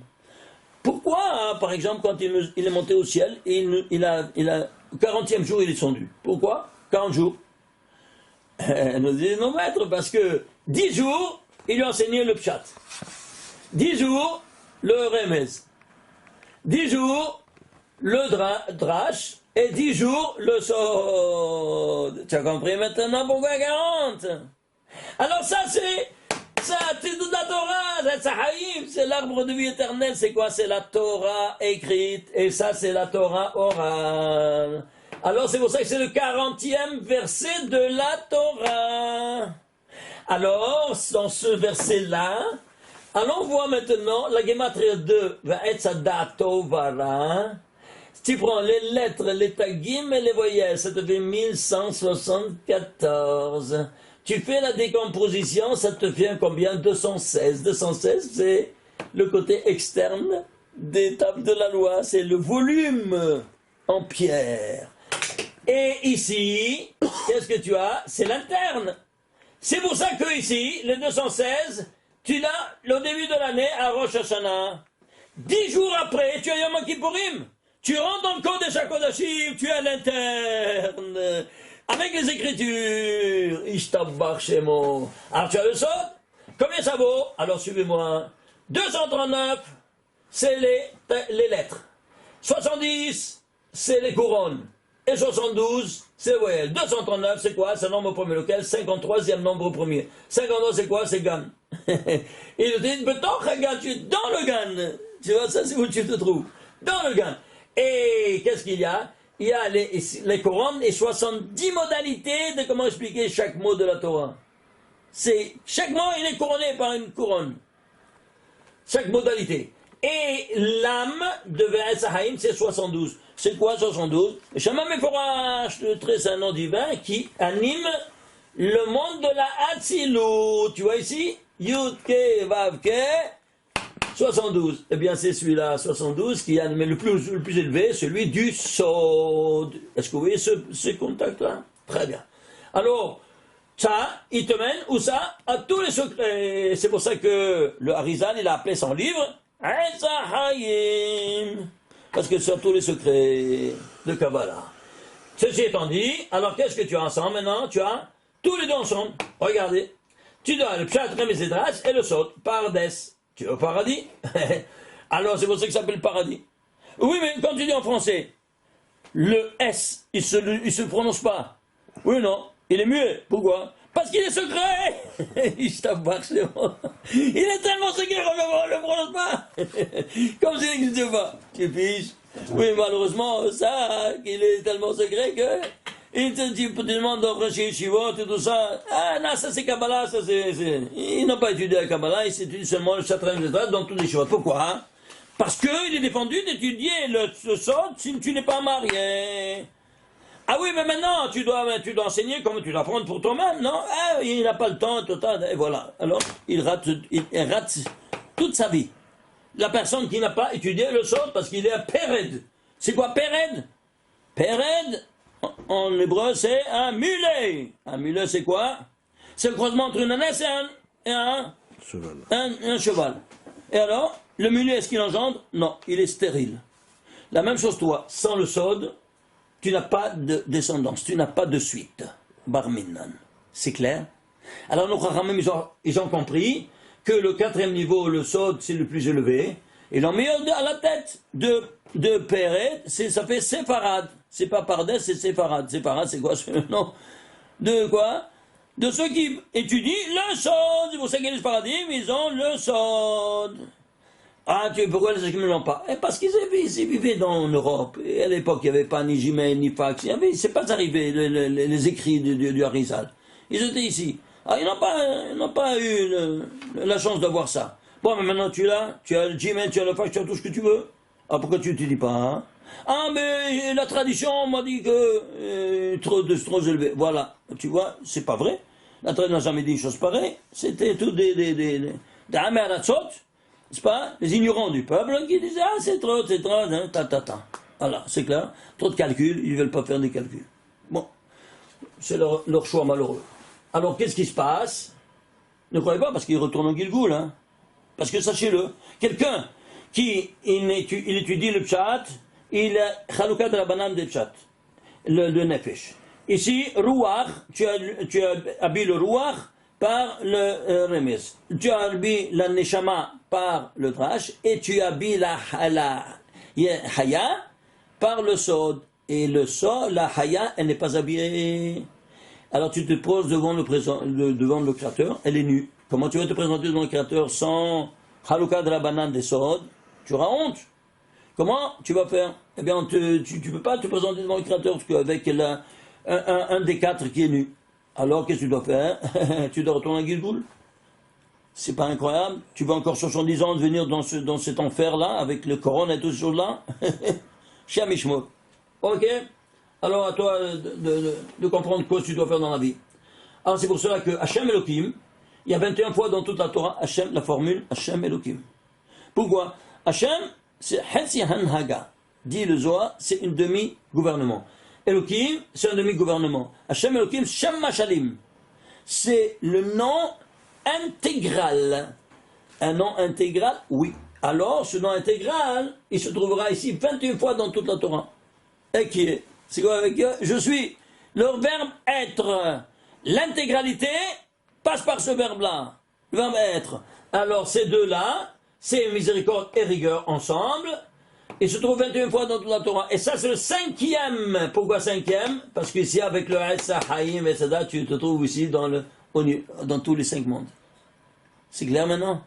Pourquoi, hein, par exemple, quand il est monté au ciel, il a, au 40e jour, il est descendu? Pourquoi? 40 jours. Elle nous dit, non maître, parce que 10 jours, il lui a enseigné le pshat. 10 jours, le remez. 10 jours, le drash. Et 10 jours, le sod. Tu as compris maintenant pourquoi 40? Alors ça, c'est toute la Torah, c'est Sahaïm, c'est l'arbre de vie éternelle. C'est quoi? C'est la Torah écrite. Et ça, c'est la Torah orale. Alors c'est pour ça que c'est le 40e verset de la Torah. Alors, dans ce verset-là, allons voir maintenant la Gematria 2, Va'etzadatov-vara. Tu prends les lettres, les tagim et les voyelles, ça te fait 1174. Tu fais la décomposition, ça te fait combien? 216. 216, c'est le côté externe des tables de la loi, c'est le volume en pierre. Et ici, qu'est-ce que tu as? C'est l'interne. C'est pour ça que ici, les 216, tu l'as au début de l'année à Rosh Hashanah. 10 jours après, tu as Yom Kippourim. Tu rentres dans le code des Shakodashim, tu es à l'interne, avec les écritures. Ishtabach Shemo. Alors tu as le sod. Combien ça vaut? Alors suivez-moi. 239, c'est les lettres. 70, c'est les couronnes. Et 72, c'est les voyelles. 239, c'est quoi? C'est le nombre premier lequel? 53e nombre premier. 52, c'est quoi? C'est Gan. Il dit, Gan, tu es dans le Gan. Tu vois, ça c'est où tu te trouves. Dans le Gan. Et qu'est-ce qu'il y a? Il y a les couronnes et 70 modalités de comment expliquer chaque mot de la Torah. Chaque mot, il est couronné par une couronne. Chaque modalité. Et l'âme de Ve'etz Haïm, c'est 72. C'est quoi 72? Shama Meforach, c'est un nom divin qui anime le monde de la Hatzilut. Tu vois ici? Yud-Ke, Vav-Ke, 72. Eh bien, c'est celui-là, 72, qui a le plus élevé, celui du Sod. Est-ce que vous voyez ce contact-là? Très bien. Alors, ça, il te mène, où ça? À tous les secrets. C'est pour ça que le Harizal, il a appelé son livre Ezahayim. Parce que ce sont tous les secrets de Kabbalah. Ceci étant dit, alors qu'est-ce que tu as ensemble maintenant? Tu as tous les deux ensemble. Regardez. Tu dois le Pshat, Remez et Drash et le Sod, Pardes. Tu es au paradis? Alors c'est pour ça que ça s'appelle paradis. Oui, mais quand tu dis en français, le S, il se prononce pas. Oui, non, il est muet. Pourquoi? Parce qu'il est secret. Il est tellement secret qu'on ne le prononce pas. Comme s'il n'existe pas. Tu fiches. Oui, malheureusement, ça, il est tellement secret que... Il te demande d'enregistrer Shivot et tout ça. Ah non, ça c'est Kabbalah, ça c'est... Ils n'ont pas étudié la Kabbalah, ils étudient seulement le Chatran etc. dans tous les Shivot. Pourquoi? Hein? Parce qu'il est défendu d'étudier le Sod si tu n'es pas marié. Ah oui, mais maintenant, tu dois enseigner comme tu dois apprendre pour toi-même, non? Ah, il n'a pas le temps, tout ça, et voilà. Alors, il rate toute sa vie. La personne qui n'a pas étudié le sod parce qu'il est un péred. C'est quoi péred? Péred, en hébreu, c'est un mulet. Un mulet, c'est quoi? C'est le croisement entre une ânesse et un cheval. Et alors, le mulet, est-ce qu'il engendre? Non, il est stérile. La même chose, toi, sans le sod, tu n'as pas de descendance, tu n'as pas de suite. Barminan. C'est clair? Alors, nos Chachamim, ils ont compris que le 4e niveau, le sod, c'est le plus élevé. Et l'ont mis à la tête de Péret, ça fait séfarade. C'est pas Pardès, c'est séfarade. Séfarade, c'est quoi ce nom? De quoi? De ceux qui étudient le sod. C'est pour ça que les paradigmes, ils ont le sod. Ah, pourquoi les Hachem ne l'ont pas? Parce qu'ils vivaient en Europe. Et à l'époque, il n'y avait pas ni Gmail, ni fax. C'est pas arrivé, les écrits du Harizal. Ils étaient ici. Ah, ils n'ont pas eu la chance d'avoir ça. Bon, mais maintenant tu as le Gmail, tu as le fax, tu as tout ce que tu veux. Ah, pourquoi tu ne te dis pas, hein? Ah, mais la tradition m'a dit que trop élevé. Voilà. Tu vois, c'est pas vrai. La tradition n'a jamais dit une chose pareille. C'était tout des ameratzot. C'est pas les ignorants du peuple qui disaient ah c'est trop, hein, Voilà, c'est clair. Trop de calculs, ils ne veulent pas faire des calculs. Bon, c'est leur choix malheureux. Alors qu'est-ce qui se passe? Ne croyez pas parce qu'ils retournent au Gilgoul, hein. Parce que sachez-le, quelqu'un qui il étudie le pshat, il a Chalouka de la banane de pshat, le nefesh. Ici, Ruach, tu as habillé le Ruach par le Remes. Tu as habillé la Neshama par le Drash et tu habilles la Haya par le Sod. Et le Sod, la Haya, elle n'est pas habillée. Alors tu te poses devant le Créateur, elle est nue. Comment tu vas te présenter devant le Créateur sans Chalouka de la banane des Sod? Tu auras honte. Comment tu vas faire? Eh bien, tu ne peux pas te présenter devant le Créateur parce qu'avec un des 4 qui est nu. Alors, qu'est-ce que tu dois faire? Tu dois retourner à Gilgoul. C'est pas incroyable? Tu vas encore 70 ans devenir dans cet enfer-là, avec le Coran et tout ce choses-là? Chiamishmot. Ok? Alors, à toi de comprendre quoi tu dois faire dans la vie. Alors, c'est pour cela que Hachem Elohim, il y a 21 fois dans toute la Torah, la formule Hachem Elohim. Pourquoi? Hachem, c'est Hetzihan Haga. Dit le Zohar, c'est une demi-gouvernement. Elohim, c'est un demi-gouvernement. Hachem Elohim, Shem Mashalim. C'est le nom intégral. Un nom intégral, oui. Alors, ce nom intégral, il se trouvera ici 21 fois dans toute la Torah. Et qui est? C'est quoi avec eux? Je suis. Leur verbe être. L'intégralité passe par ce verbe-là. Le verbe être. Alors, ces deux-là, c'est miséricorde et rigueur ensemble. Il se trouve 21 fois dans toute la Torah. Et ça, c'est le 5e. Pourquoi 5e? Parce qu'ici, avec le Essa, Haïm, etc., tu te trouves ici dans tous les 5 mondes. C'est clair maintenant?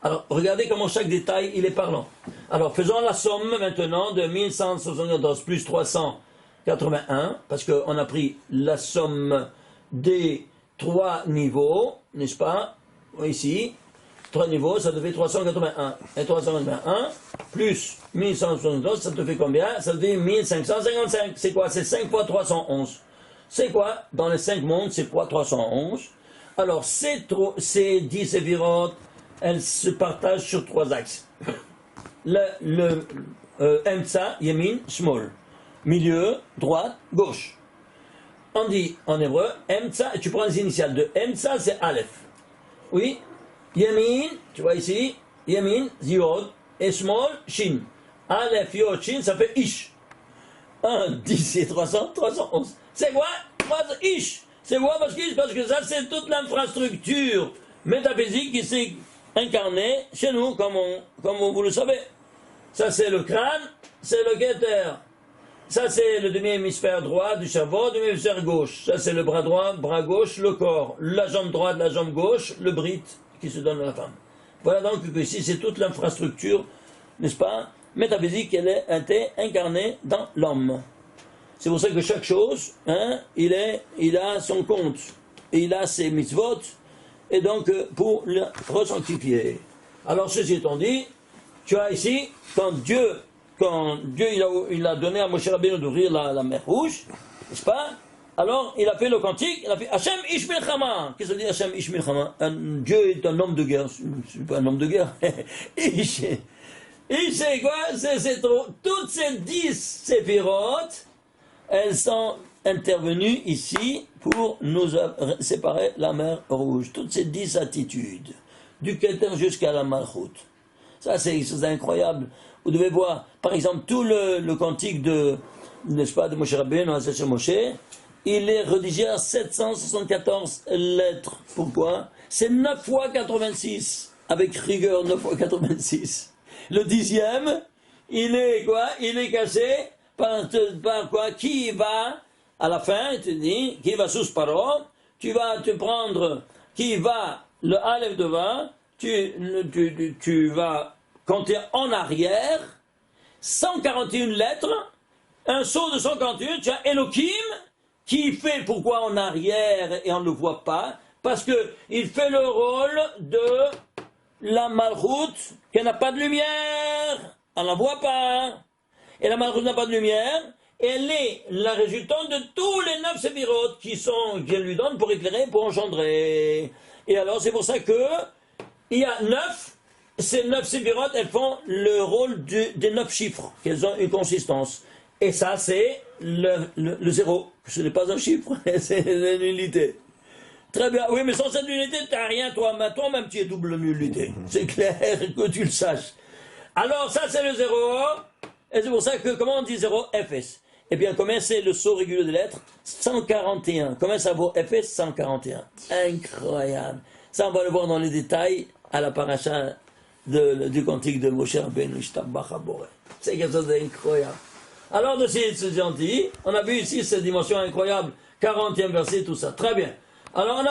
Alors, regardez comment chaque détail, il est parlant. Alors, faisons la somme maintenant de 1174 plus 381, parce qu'on a pris la somme des 3 niveaux, n'est-ce pas? Ici. 3 niveaux, ça te fait 381. Et 381, plus 1172, ça te fait combien? Ça te fait 1555. C'est quoi? C'est 5 fois 311. C'est quoi? Dans les 5 mondes, c'est quoi 311? Alors, ces 10 séphirotes, elles se partagent sur 3 axes. Emtsa, Yemin, Shmol. Milieu, droite, gauche. On dit en hébreu, Emtsa, et tu prends les initiales de Emtsa, c'est Aleph. Oui? Yamin, tu vois ici, Yamin, Yod, et Shmol, Shin. Aleph, Yod, Shin, ça fait Ish. 1, 10 et 300, 311. C'est quoi? Ish. C'est quoi? Parce que ça, c'est toute l'infrastructure métaphysique qui s'est incarnée chez nous, comme vous le savez. Ça, c'est le crâne, c'est le Keter. Ça, c'est le demi-hémisphère droit du cerveau, demi-hémisphère gauche. Ça, c'est le bras droit, bras gauche, le corps. La jambe droite, la jambe gauche, le brit qui se donne à la femme. Voilà donc que ici, c'est toute l'infrastructure, n'est-ce pas, métaphysique, elle est incarnée dans l'homme. C'est pour ça que chaque chose, hein, il a son compte, et il a ses mitzvot, et donc pour le resanctifier. Alors, ceci étant dit, tu as ici, quand Dieu il a donné à Moshe Rabbeinu d'ouvrir la mer Rouge, n'est-ce pas? Alors, il a fait le cantique, il a fait Hachem Ish Milchama. Qu'est-ce que ça veut dire Hachem Ish Milchama? Dieu est un homme de guerre. C'est pas un homme de guerre. Ish, c'est quoi? C'est trop. Toutes ces 10 séphirotes, elles sont intervenues ici pour nous séparer la mer Rouge. Toutes ces 10 attitudes, du Keter jusqu'à la Malchut. Ça, c'est incroyable. Vous devez voir, par exemple, tout le cantique de, n'est-ce pas, de Moshe Rabbeinu, Hashem Moshe, il est rédigé à 774 lettres. Pourquoi? C'est 9 fois 86, avec rigueur 9 fois 86. Le 10e, il est quoi? Il est cassé par quoi? Qui va, à la fin, tu dis, qui va sous paro, tu vas te prendre, qui va, le Aleph de 20, tu vas compter en arrière, 141 lettres, un saut de 141, tu as Elohim, qui fait pourquoi en arrière et on ne le voit pas, parce qu'il fait le rôle de la Malchut, qui n'a pas de lumière, on ne la voit pas, et la Malchut n'a pas de lumière, elle est la résultante de tous les 9 séphirotes qu'elle lui donne pour éclairer, pour engendrer. Et alors c'est pour ça que il y a 9, ces 9 séphirotes, elles font le rôle des 9 chiffres, qu'elles ont une consistance. Et ça, c'est le zéro. Ce n'est pas un chiffre, c'est une nullité. Très bien. Oui, mais sans cette nullité, tu n'as rien, toi-même, tu es double nullité. C'est clair que tu le saches. Alors, ça, c'est le zéro. Et c'est pour ça que, comment on dit zéro? FS. Eh bien, combien c'est le saut régulier de lettres? 141. Combien ça vaut FS? 141. Incroyable. Ça, on va le voir dans les détails à la paracha du cantique de Moshe Rabbeinu, Ishtabach Haboré. C'est quelque chose d'incroyable. Alors, de ces gentil, on a vu ici cette dimension incroyable, 40e verset, tout ça. Très bien. Alors,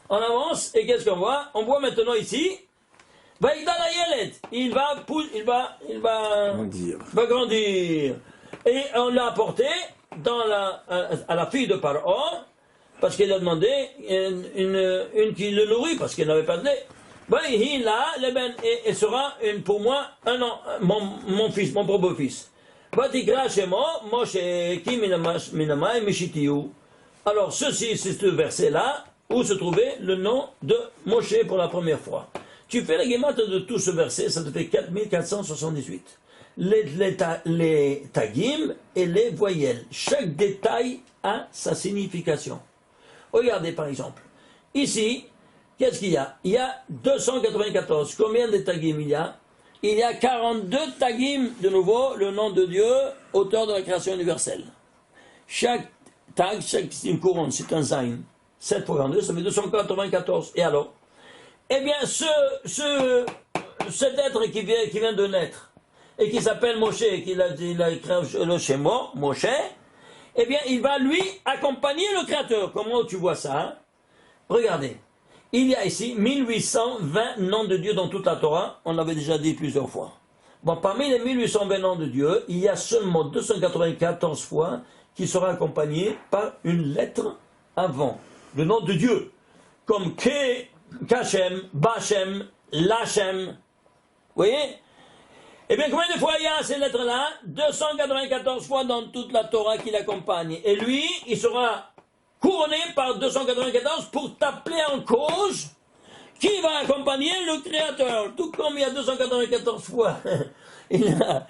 on avance, et qu'est-ce qu'on voit? On voit maintenant ici, il va grandir. Et on l'a apporté à la fille de Paro, parce qu'il a demandé une qui le nourrit, parce qu'il n'avait pas de lait. Et sera pour moi mon fils, mon propre fils. Alors, ceci, c'est ce verset-là, où se trouvait le nom de Moshe pour la première fois. Tu fais la guémate de tout ce verset, ça te fait 4478. Les tagim et les voyelles. Chaque détail a sa signification. Regardez par exemple. Ici, qu'est-ce qu'il y a? Il y a 294. Combien de tagim il y a? Il y a 42 tagim, de nouveau, le nom de Dieu, auteur de la création universelle. Chaque tag, c'est une couronne, c'est un zain. 7 fois 42, ça fait 294. Et alors? Eh bien, cet être qui vient de naître, et qui s'appelle Moshe, il a écrit le Shemo, Moshe, eh bien, il va lui accompagner le Créateur. Comment tu vois ça, hein? Regardez. Il y a ici 1820 noms de Dieu dans toute la Torah, on l'avait déjà dit plusieurs fois. Bon, parmi les 1820 noms de Dieu, il y a seulement 294 fois qui sera accompagné par une lettre avant le nom de Dieu, comme Kachem, Bachem, Lachem. Vous voyez? Eh bien, combien de fois il y a ces lettres-là? 294 fois dans toute la Torah qui l'accompagne. Et lui, il sera couronné par 294 pour t'appeler en cause qui va accompagner le Créateur. Tout comme il y a 294 fois il y a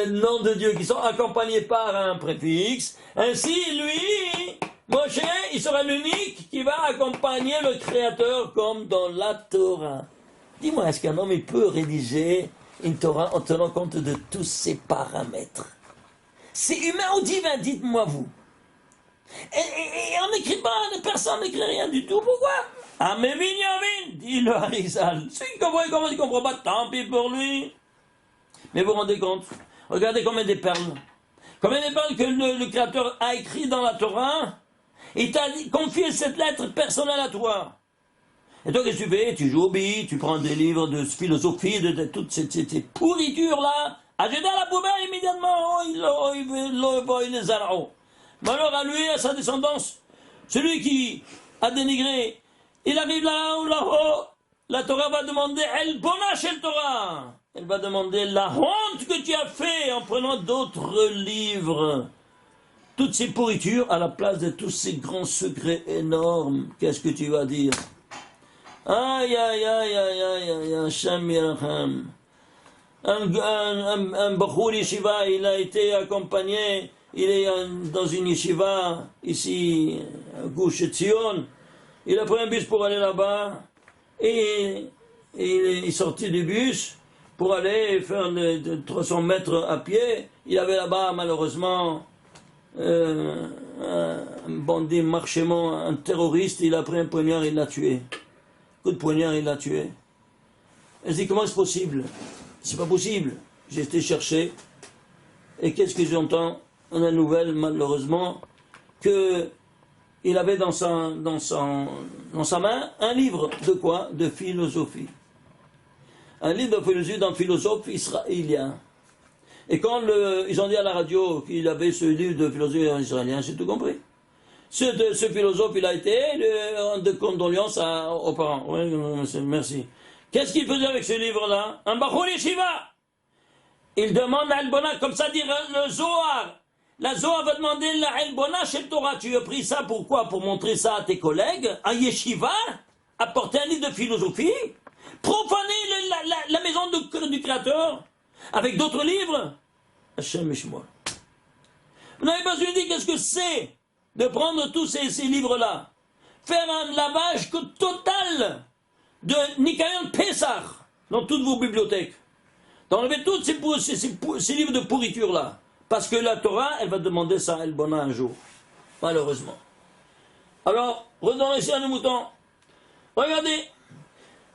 nom de Dieu qui sont accompagnés par un préfixe. Ainsi, lui, Moshe, il sera l'unique qui va accompagner le Créateur comme dans la Torah. Dis-moi, est-ce qu'un homme il peut rédiger une Torah en tenant compte de tous ces paramètres? C'est humain ou divin, dites-moi vous. Et on n'écrit pas, personne n'écrit rien du tout. Pourquoi? Ah mais Binyamin, dit le Harizal. C'est comment il comprend pas, tant pis pour lui. Mais vous vous rendez compte? Regardez combien des perles. Combien des perles que le Créateur a écrit dans la Torah. Il t'a confié cette lettre personnelle à toi. Et toi, qu'est-ce que tu fais? Tu joues au billes, tu prends des livres de philosophie, de toutes ces pourritures-là. Ah, j'ai dans la poubelle immédiatement. Il les a là-haut. Malheur à lui, à sa descendance. Celui qui a dénigré, il arrive là-haut. La Torah va demander, elle bona chez le Torah. Elle va demander la honte que tu as fait en prenant d'autres livres. toutes ces pourritures à la place de tous ces grands secrets énormes. Qu'est-ce que tu vas dire? Aïe, aïe, aïe, aïe, aïe, aïe, Hashem Yeracham. Un Bachour Yeshiva, il a été accompagné, il est dans une Yeshiva, ici, à Gush Etzion. Il a pris un bus pour aller là-bas, et il est sorti du bus pour aller faire 300 mètres à pied. Il avait là-bas, malheureusement, un bandit marchement, un terroriste, il a pris un poignard, il l'a tué. Coup de poignard, il l'a tué. Elle se dit, comment c'est possible? C'est pas possible. J'ai été chercher, et qu'est-ce que j'entends? On a une nouvelle, malheureusement, que il avait dans sa main un livre de quoi? De philosophie. Un livre de philosophie d'un philosophe israélien. Et quand ils ont dit à la radio qu'il avait ce livre de philosophie israélien, j'ai tout compris. Ce philosophe, il a été de condoléances aux parents. Oui, merci. Qu'est-ce qu'il faisait avec ce livre-là? Un Bachour Yeshiva. Il demande à Elbona, comme ça dit le Zohar. La Zohar va demander la Elbona chez le Torah. Tu as pris ça pourquoi? Pour montrer ça à tes collègues? À Yeshiva? Apporter un livre de philosophie? Profaner la maison du Créateur? Avec d'autres livres? Hachem Mishmoa. Vous n'avez pas idée qu'est-ce que c'est de prendre tous ces livres-là, faire un lavage total de Nikayon Pesach dans toutes vos bibliothèques, d'enlever tous ces livres de pourriture-là, parce que la Torah, elle va demander ça à Elbona un jour, malheureusement. Alors, revenons ici à nos moutons. Regardez,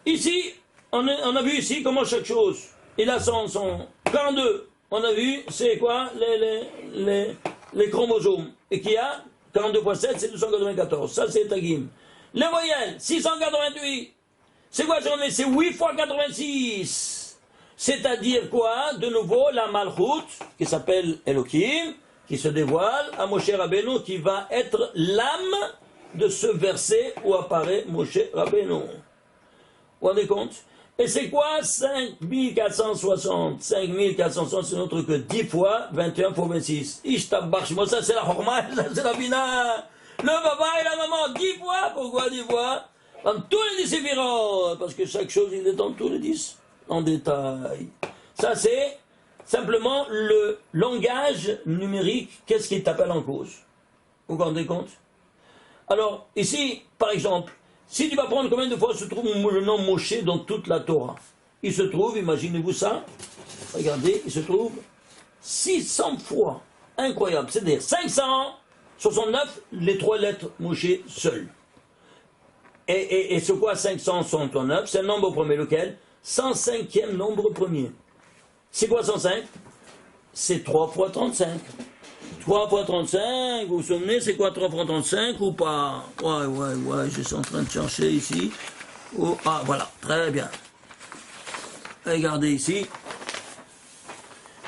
ici, on a vu ici comment chaque chose, il a son 42, on a vu, c'est quoi les chromosomes, et qu'il y a 42 fois 7, c'est 294. Ça, c'est Tagim. Les voyelles, 688. C'est quoi, j'en ai? C'est 8 fois 86. C'est-à-dire quoi? De nouveau, la Malchut, qui s'appelle Elohim, qui se dévoile à Moshe Rabbeinu, qui va être l'âme de ce verset où apparaît Moshe Rabbeinu. Vous vous rendez compte? Et c'est quoi 5460? 5460, c'est notre que 10 fois 21 fois 26. Ishtabach, ça c'est la Horma, ça c'est la Bina. Le papa et la maman, 10 fois, pourquoi 10 fois? Dans tous les 10 séphirotes, parce que chaque chose, il est dans tous les 10, en détail. Ça c'est simplement le langage numérique, qu'est-ce qui t'appelle en cause? Vous vous rendez compte? Alors, ici, par exemple, si tu vas prendre combien de fois se trouve le nom Moshe dans toute la Torah? Il se trouve, imaginez-vous ça, regardez, il se trouve 600 fois. Incroyable, c'est-à-dire 569, les 3 lettres Moshe seules. Et c'est quoi 569? C'est le nombre premier, lequel? 105e nombre premier. C'est quoi 105? C'est 3 fois 35. 3 fois 35, vous vous souvenez, c'est quoi 3 fois 35 ou pas? Ouais, je suis en train de chercher ici. Oh, ah, voilà, très bien. Regardez ici.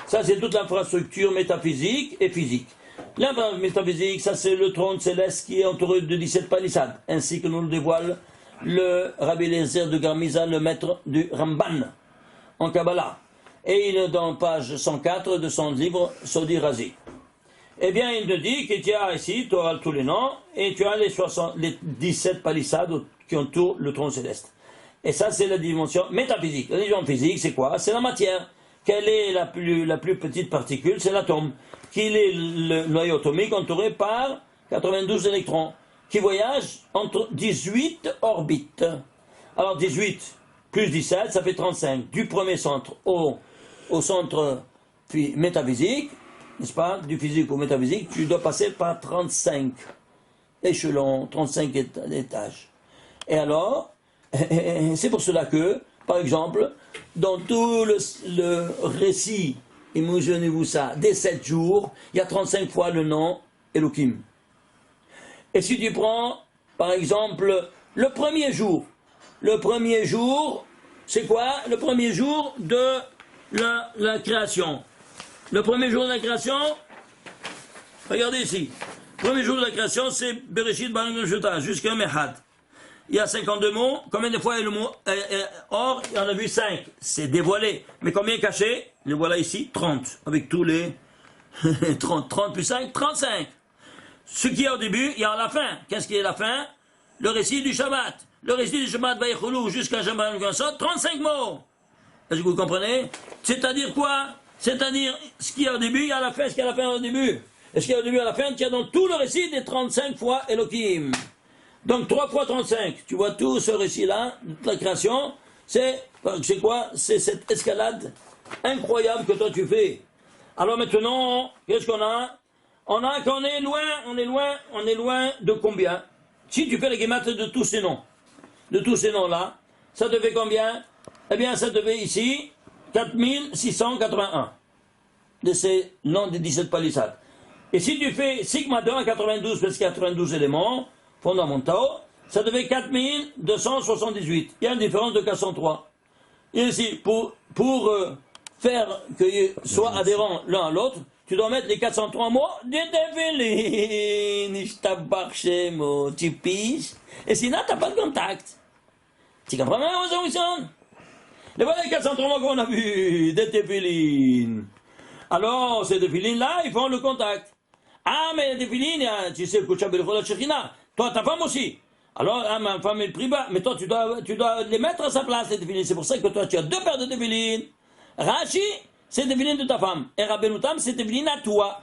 Ça, c'est toute l'infrastructure métaphysique et physique. L'infrastructure métaphysique, ça, c'est le trône céleste qui est entouré de 17 palissades, ainsi que nous le dévoile le Rabbi Eliezer de Garmiza, le maître du Ramban, en Kabbalah. Et il est dans page 104 de son livre Sodi Razi. Eh bien, il te dit que tu as ici, tu auras tous les noms, et tu as les 17 palissades qui entourent le trône céleste. Et ça, c'est la dimension métaphysique. La dimension physique, c'est quoi? C'est la matière. Quelle est la plus petite particule? C'est l'atome. Qu'il est le noyau atomique entouré par 92 électrons, qui voyagent entre 18 orbites. Alors, 18 plus 17, ça fait 35. Du premier centre au centre métaphysique, n'est-ce pas, du physique au métaphysique, tu dois passer par 35 échelons, 35 étages. Et alors, c'est pour cela que, par exemple, dans tout le récit, imaginez-vous ça, des 7 jours, il y a 35 fois le nom Elohim. Et si tu prends, par exemple, le premier jour, c'est quoi? Le premier jour de la création. Le premier jour de la création, regardez ici. Le premier jour de la création, c'est Bereshit Bara Shota, jusqu'à Mehad. Il y a 52 mots. Combien de fois est le mot or? Il y en a vu 5. C'est dévoilé. Mais combien caché? Les voilà ici, 30. Avec tous les 30 plus 5, 35. ce qu'il y a au début, il y a à la fin. Qu'est-ce qui est la fin? Le récit du Shabbat. Le récit du Shabbat va y jusqu'à Shabbat 35 mots. Est-ce que vous comprenez? C'est-à-dire quoi? C'est-à-dire ce qu'il y a au début, il y a à la fin, ce qu'il y a à la fin au début. Et ce qu'il y a au début à la fin, il y a dans tout le récit des 35 fois Elohim. Donc 3 fois 35, tu vois tout ce récit-là, de la création, c'est quoi? C'est cette escalade incroyable que toi tu fais. Alors maintenant, qu'est-ce qu'on a? On a qu'on est loin de combien? Si tu fais les guémates de tous ces noms-là, ça te fait combien? Eh bien, ça te fait ici 4681 de ces noms des 17 palissades. Et si tu fais sigma 2 à 92, parce qu'il y a 92 éléments fondamentaux, ça te fait 4278. Il y a une différence de 403. Et ici, pour faire qu'ils soient adhérents l'un à l'autre, tu dois mettre les 403 mots de tu piges, et sinon tu n'as pas de contact. Tu comprends bien comment ça fonctionne? Et voilà les 403 mots qu'on a vus, des téphilines. Alors, ces téphilines-là, ils font le contact. Ah, mais les téphilines, tu sais, toi, ta femme aussi. Alors, ma femme est le prix bas, mais toi, tu dois les mettre à sa place, les téphilines. C'est pour ça que toi, tu as 2 paires de téphilines. Rashi, c'est téphilines de ta femme. Et Rabbenoutam, c'est téphilines à toi.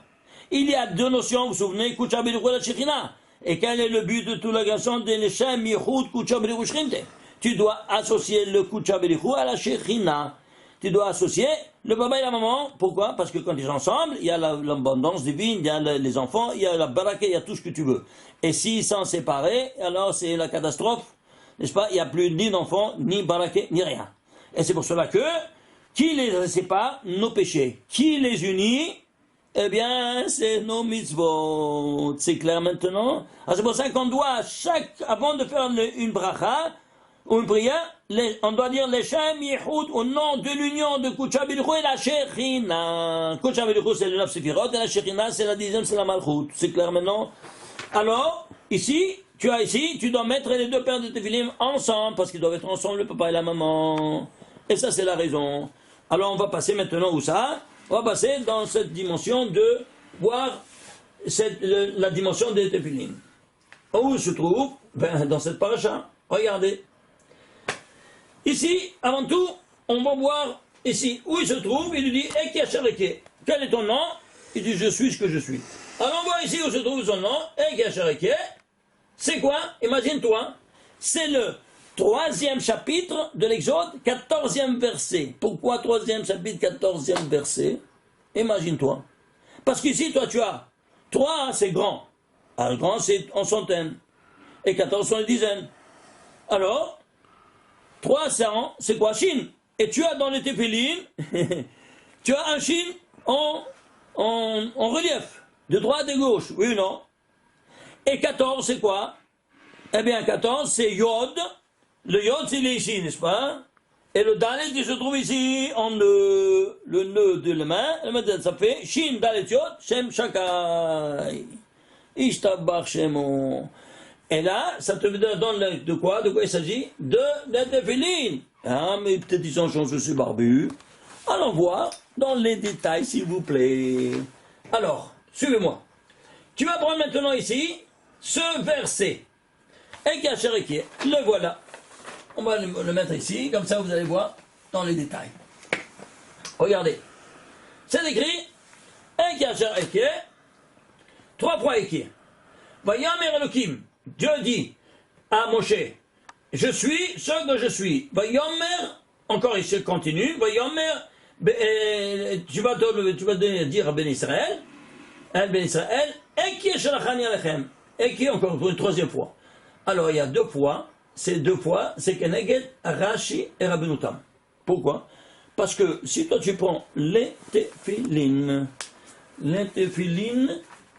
Il y a 2 notions, vous vous souvenez, Kucha Belichou la Shekhinah. Et quel est le but de toute la garçon de l'Echem Yichud Kucha Belichou Shechinte? Tu dois associer le Kucha Belichou à la Shekhinah. Tu dois associer le papa et la maman. Pourquoi? Parce que quand ils sont ensemble, il y a l'abondance divine, il y a les enfants, il y a la baraka, il y a tout ce que tu veux. Et s'ils sont séparés, alors c'est la catastrophe. N'est-ce pas? Il n'y a plus ni d'enfants, ni baraka, ni rien. Et c'est pour cela que, qui les sépare? Nos péchés. Qui les unit? Eh bien, c'est nos mitzvot. C'est clair maintenant? Alors c'est pour ça qu'on doit, avant de faire une bracha, ou une prière, on doit dire l'Echem Yichud au nom de l'union de Kucha Belichou et la Shekhinah. Kucha Belichou c'est le 9 Sefirot et la Shekhinah c'est la 10e, c'est la Malchut. C'est clair maintenant? Alors, ici, tu dois mettre les 2 paires de téfilim ensemble, parce qu'ils doivent être ensemble, le papa et la maman. Et ça, c'est la raison. Alors, on va passer maintenant où ça? On va passer dans cette dimension de voir la dimension des téfilim. Où se trouve? Ben, dans cette paracha. Regardez. Ici, avant tout, on va voir ici où il se trouve. Il lui dit Eki Ashereke. Quel est ton nom? Il dit Je suis ce que je suis. Alors on voit ici où se trouve son nom. Eki Ashereke. C'est quoi? Imagine-toi. C'est le 3e chapitre de l'Exode, 14e verset. Pourquoi 3e chapitre, 14e verset? Imagine-toi. Parce qu'ici, toi, tu as 3, c'est grand. Alors, grand, c'est en centaines. Et 14 sont les dizaines. Alors, 300, c'est quoi? Chine. Et tu as dans les téphilines, tu as un Chine en relief, de droite et gauche, oui ou non? Et 14, c'est quoi? Eh bien, 14, c'est Yod. Le Yod, c'est les ici, n'est-ce pas? Et le Dalet, il se trouve ici en nœud. Le nœud de la main, ça fait Shin, Dalet, Yod, Shem, Shakai. Ishtabach, Shemon. Et là, ça te donne de quoi? De quoi il s'agit? De téphilines. Ah, mais peut-être ils ont changé ce barbu. Allons voir dans les détails, s'il vous plaît. Alors, suivez-moi. Tu vas prendre maintenant ici ce verset. Ekashereke, le voilà. On va le mettre ici, comme ça vous allez voir dans les détails. Regardez. C'est écrit Ekashereke, 3 fois Eki. Vayamer Elohim. Dieu dit à Moshe, je suis ce que je suis. Vayomer, encore il se continue, Vayomer, tu vas dire à Ben Israël, Eki Shalachani Alechem, Eki encore pour une 3e fois. Alors il y a 2 fois, c'est Keneged, Rashi et Rabbenoutam. Pourquoi? Parce que si toi tu prends les téphilines,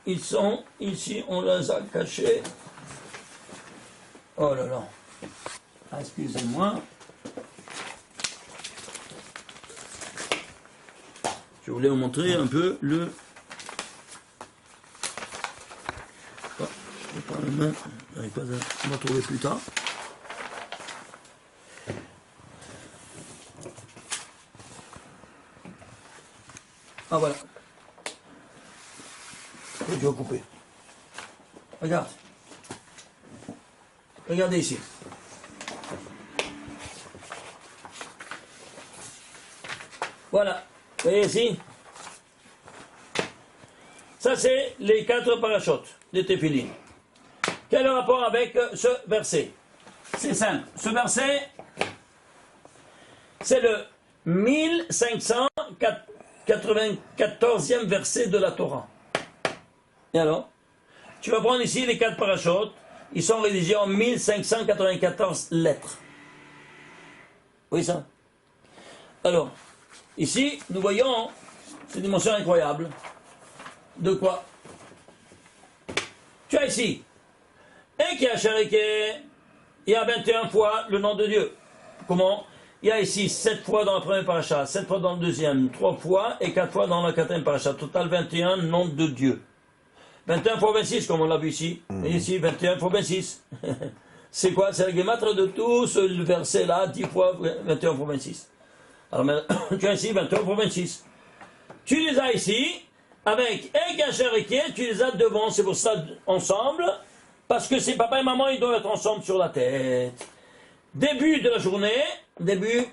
ils sont ici, on les a cachés. Oh là là, excusez-moi. Je voulais vous montrer un peu le... Oh, je vais prendre la main, j'arrive pas à me retrouver plus tard. Ah voilà. Et je vais couper. Regarde. Regardez ici. Voilà. Vous voyez ici? Ça, c'est les 4 parachutes de Téphilin. Quel est le rapport avec ce verset? C'est simple. Ce verset, c'est le 1594e verset de la Torah. Et alors? Tu vas prendre ici les 4 parachutes. Ils sont rédigés en 1594 lettres. Oui, ça? Alors, ici, nous voyons cette dimension incroyable. De quoi? Tu as ici, et qui a chariqué, il y a 21 fois le nom de Dieu. Comment? Il y a ici 7 fois dans le premier paracha, 7 fois dans le deuxième, 3 fois et 4 fois dans le quatrième paracha. Total 21 noms de Dieu. 21 fois 26, comme on l'a vu ici. Et ici, 21 fois 26. C'est quoi? C'est la guématre de tout ce verset-là, 10 fois 21 fois 26. Alors maintenant, tu as ici 21 fois 26. Tu les as ici, avec Ekachariké, tu les as devant, c'est pour ça ensemble, parce que c'est papa et maman, ils doivent être ensemble sur la tête. Début de la journée, début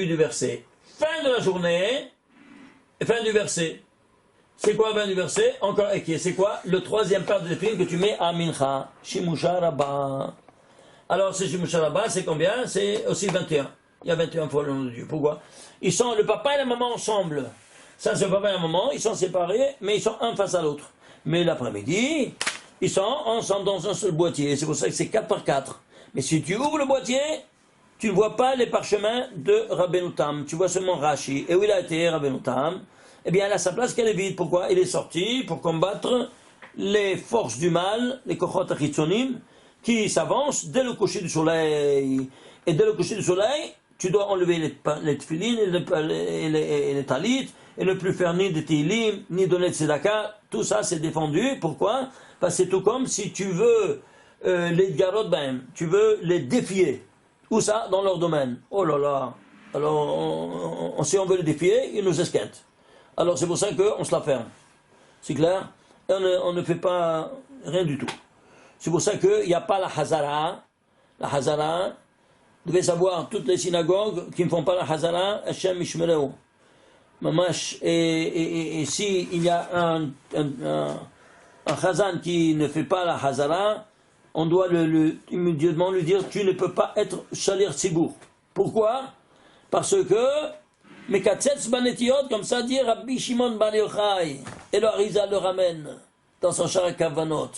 du verset. Fin de la journée, fin du verset. C'est quoi fin du verset? Encore Eke. C'est quoi? Le troisième part de l'épine que tu mets à Mincha. Shimusha Rabba. Alors, ce Shimusha Rabba, c'est combien? C'est aussi 21. Il y a 21 fois le nom de Dieu. Pourquoi? Ils sont le papa et la maman ensemble. Ça, c'est le papa et la maman. Ils sont séparés, mais ils sont un face à l'autre. Mais l'après-midi, ils sont ensemble dans un seul boîtier. C'est pour ça que c'est 4 par 4. Mais si tu ouvres le boîtier, tu ne vois pas les parchemins de Rabbeinu Tam. Tu vois seulement Rashi. Et où il a été, Rabbeinu Tam? Eh bien, à sa place qu'elle est vide. Pourquoi? Il est sorti pour combattre les forces du mal, les Kochot Achitzonim, qui s'avancent dès le coucher du soleil. Et dès le coucher du soleil, tu dois enlever les tefilines et les talit, et ne plus faire ni de tilim, ni donner de tzedaka. Tout ça, c'est défendu. Pourquoi? Parce que c'est tout comme si tu veux les garot ben, tu veux les défier. Où ça? Dans leur domaine. Oh là là. Alors, si on veut les défier, ils nous esquintent. Alors c'est pour ça qu'on se la ferme. C'est clair? Et on ne fait pas rien du tout. C'est pour ça qu'il n'y a pas la Hazara. La Hazara, vous devez savoir, toutes les synagogues qui ne font pas la Hazara, Hashem Mishmereu. Mamash, et si il y a un Chazan qui ne fait pas la Hazara, on doit immédiatement lui dire, tu ne peux pas être Shalir Tzibour. Pourquoi? Parce que Mekatzetz Banetiot, comme ça dit Rabbi Shimon Bar Yochai, et le Harizal le ramène dans son Shara Kavanot.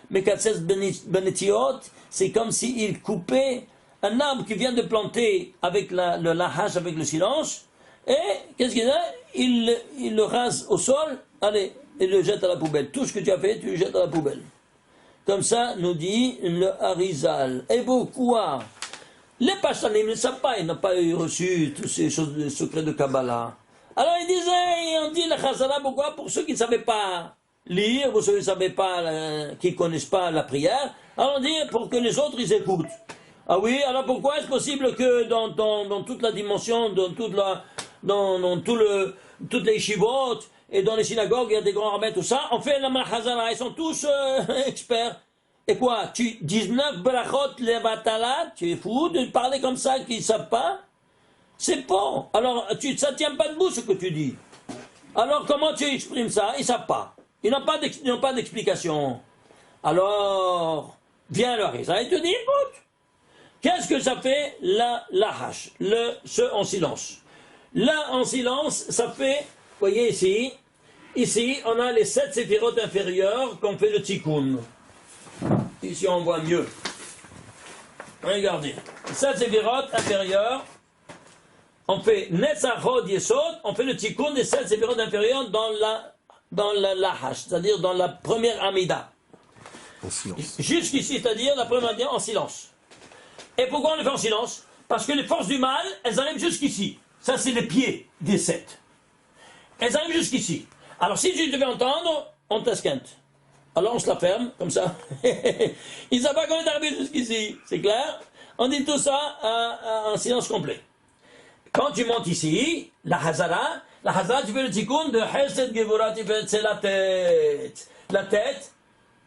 Mekatzetz Banetiot, c'est comme s'il coupait un arbre qui vient de planter avec le lahash, avec le silence, et qu'est-ce qu'il a? Il le rase au sol, allez, et le jette à la poubelle. Tout ce que tu as fait, tu le jettes à la poubelle. Comme ça, nous dit le Harizal. Et pourquoi? Les Pachanim ne savent pas, ils n'ont pas reçu tous ces choses, les secrets de Kabbalah. Alors ils disaient, on dit la Chazara, pourquoi? Pour ceux qui ne savaient pas lire, pour ceux qui ne savaient pas, qui ne connaissent pas la prière, alors on dit pour que les autres ils écoutent. Ah oui, alors pourquoi est-ce possible que dans toute la dimension, toutes les shivot et dans les synagogues, il y a des grands rabbins, tout ça, on fait la Chazara, ils sont tous experts. Et quoi? 19 brachot levatala, tu es fou de parler comme ça qu'ils ne savent pas? C'est bon. Alors, ça ne tient pas debout ce que tu dis. Alors, comment tu exprimes ça? Ils ne savent pas. Ils n'ont pas d'explication. Alors, viens le Harizal et te dit, écoute, qu'est-ce que ça fait la hache, ce en silence? Là, en silence, ça fait, vous voyez ici, on a les 7 séphirotes inférieures qu'on fait le tikkun. Ici, on voit mieux. Regardez. 7 séphirotes inférieures, on fait Netzachod Yesod, on fait le tikkun des 7 séphirotes inférieures dans la lahash, c'est-à-dire dans la première amida. En silence. Jusqu'ici, c'est-à-dire la première amida en silence. Et pourquoi on le fait en silence? Parce que les forces du mal, elles arrivent jusqu'ici. Ça, c'est les pieds des 7. Elles arrivent jusqu'ici. Alors, si tu devais entendre, on t'esquinte. Alors on se la ferme, comme ça. Ils ne savent pas qu'on est arrivé jusqu'ici, c'est clair? On dit tout ça en silence complet. Quand tu montes ici, la Hazara, tu fais le tikkun de Hesed Gevurah, c'est la tête. La tête,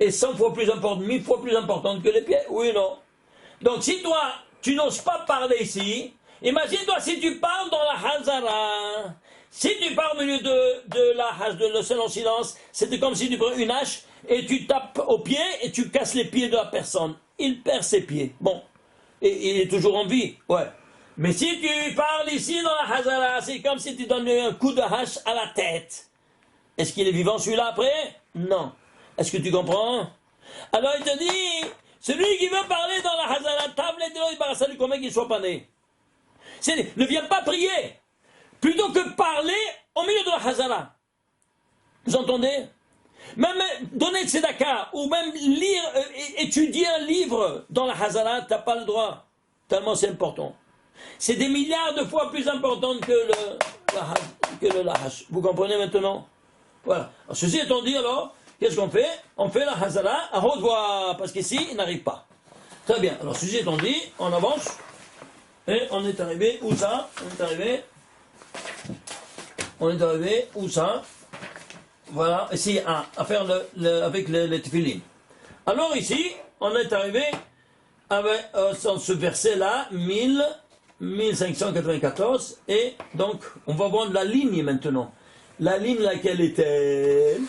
est 100 fois plus importante, 1000 fois plus importante que les pieds? Oui ou non? Donc si toi, tu n'oses pas parler ici, imagine-toi si tu parles dans la Hazara. Si tu parles au milieu de la hache, de le seul en silence, c'était comme si tu prends une hache et tu tapes au pied et tu casses les pieds de la personne. Il perd ses pieds. Bon. Et il est toujours en vie. Ouais. Mais si tu parles ici dans la Hazara, c'est comme si tu donnais un coup de hache à la tête. Est-ce qu'il est vivant celui-là après? Non. Est-ce que tu comprends? Alors il te dit, celui qui veut parler dans la Hazara, table et de l'eau, il va saluer comme qu'il soit pas né. Ne viens pas prier. Plutôt que parler au milieu de la Hazara. Vous entendez? Même donner tzedaka, ou même lire, étudier un livre dans la Hazara, tu n'as pas le droit. Tellement c'est important. C'est des milliards de fois plus important que le lahash. Vous comprenez maintenant? Voilà. Alors, ceci étant dit, alors, qu'est-ce qu'on fait? On fait la Hazara à haute voix, parce qu'ici, il n'arrive pas. Très bien. Alors, ceci étant dit, on avance. Et on est arrivé, où ça? On est arrivé, où ça? Voilà, ici, à faire avec les tefillin. Alors ici, on est arrivé avec ce verset-là, 1594, et donc, on va voir la ligne maintenant. La ligne, laquelle est-elle?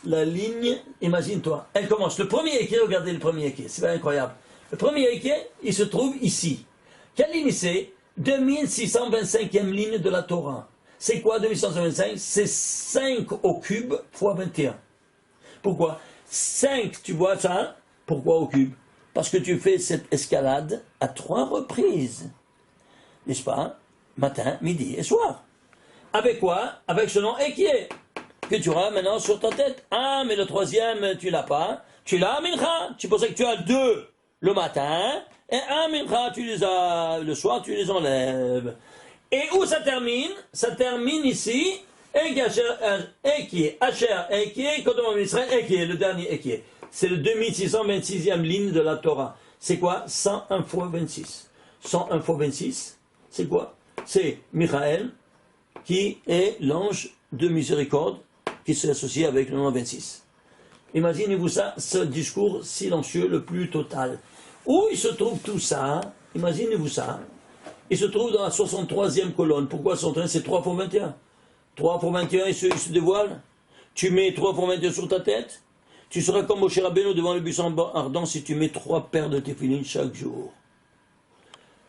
La ligne, imagine-toi, elle commence. Le premier équai, regardez le premier équai, c'est incroyable. Le premier équai, il se trouve ici. Quelle ligne c'est? 2625e ligne de la Torah. C'est quoi 2625? C'est 5 au cube fois 21. Pourquoi? 5, tu vois ça? Pourquoi au cube? Parce que tu fais cette escalade à 3 reprises. N'est-ce pas? Matin, midi et soir. Avec quoi? Avec ce nom équier que tu auras maintenant sur ta tête. Ah, mais le troisième, tu l'as pas. Tu l'as à Mincha. Tu pensais que tu as 2 le matin. Et un Mincha, tu les as le soir, tu les enlèves. Et où ça termine? Ça termine ici. Équier, Asher, Équier, Kodom Israël, Équier, le dernier Équier. C'est le 2626e ligne de la Torah. C'est quoi? 101 fois 26. 101 fois 26, c'est quoi? C'est Michael, qui est l'ange de miséricorde, qui s'associe avec le nom 26. Imaginez-vous ça, ce discours silencieux le plus total. Où il se trouve tout ça? Imaginez-vous ça. Il se trouve dans la 63e colonne. Pourquoi 63? C'est 3 fois 21. 3 fois 21, il se dévoile. Tu mets 3 fois 21 sur ta tête. Tu seras comme Moshe Rabbeinu devant le buisson ardent si tu mets 3 paires de téphilines chaque jour.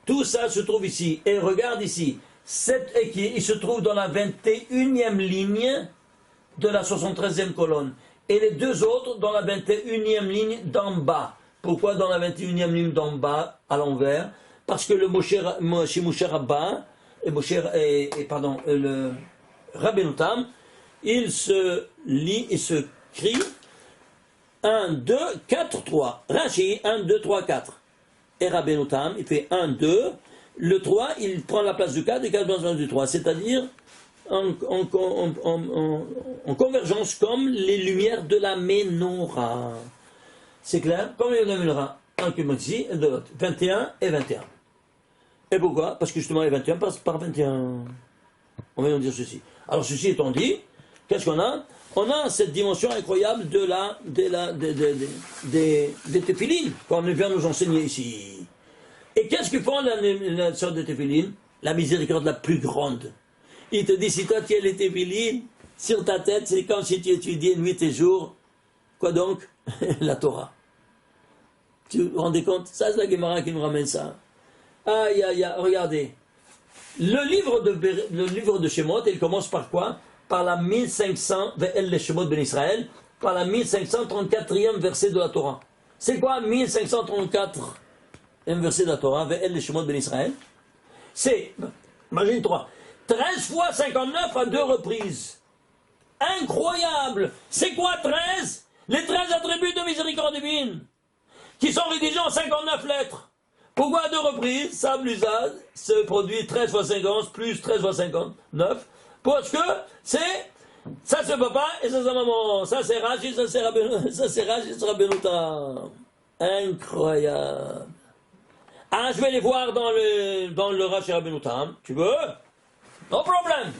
Tout ça se trouve ici. Et regarde ici. Cet équipe, il se trouve dans la 21e ligne de la 73e colonne. Et les 2 autres dans la 21e ligne d'en bas. Pourquoi dans la 21e ligne d'en bas, à l'envers? Parce que le Moshe Rabba, le Rabbeinu Tam, il se lit, il se crie 1, 2, 4, 3. Rashi, 1, 2, 3, 4. Et Rabbeinu Tam, il fait 1, 2. Le 3, il prend la place du 4 et 4 prend la place du 3. C'est-à-dire en convergence comme les lumières de la Ménorah. C'est clair? Comme les lumières de la Ménorah. Un qui monte ici et de l'autre. 21 et 21. Et pourquoi? Parce que justement les 21 passent par 21. On va nous dire ceci. Alors ceci étant dit, qu'est-ce qu'on a? On a cette dimension incroyable des téphilines qu'on vient nous enseigner ici. Et qu'est-ce que font la sorte de téphilines? La miséricorde la plus grande. Il te dit, si toi tu as les téphilines sur ta tête, c'est comme si tu étudiais nuit et jour. Quoi donc? La Torah. Tu vous rendez compte? Ça, c'est la Gemara qui nous ramène ça. Aïe, aïe, aïe, regardez. Le livre de Shemot, il commence par quoi? Par la 1500, Ve'el le Shemot ben Israël, par la 1534e verset de la Torah. C'est quoi 1534e verset de la Torah, Ve'el le Shemot ben Israël? C'est, imagine-toi, 13 fois 59 à 2 reprises. Incroyable! C'est quoi 13? Les 13 attributs de miséricorde divine, qui sont rédigés en 59 lettres. Pourquoi à 2 reprises, ça plus ça se produit 13 fois 50 plus 13 fois 59? Parce que c'est, ça c'est papa et ça c'est maman, ça c'est Rashi, ça c'est Rabbeinu, ça c'est Rashi, ça c'est Rabbeinu Tam. Incroyable. Ah, je vais les voir dans le Rashi Rabbeinu Tam. Tu veux? No problème.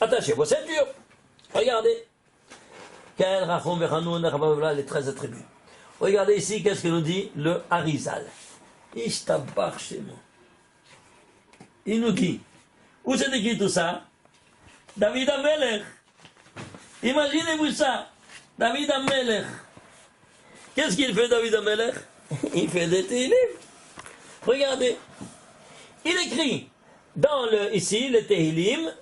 Attachez vos ceintures. Regardez. Quel rachon verhanou, les 13 attributs. Regardez ici, qu'est-ce que nous dit le Harizal. Ishtabar chez moi. Il nous dit, où c'est écrit tout ça? David Amelech. Imaginez-vous ça. David Amelech. Qu'est-ce qu'il fait, David Amelech? Il fait des Tehillim. Regardez. Il écrit ici, le Tehillim,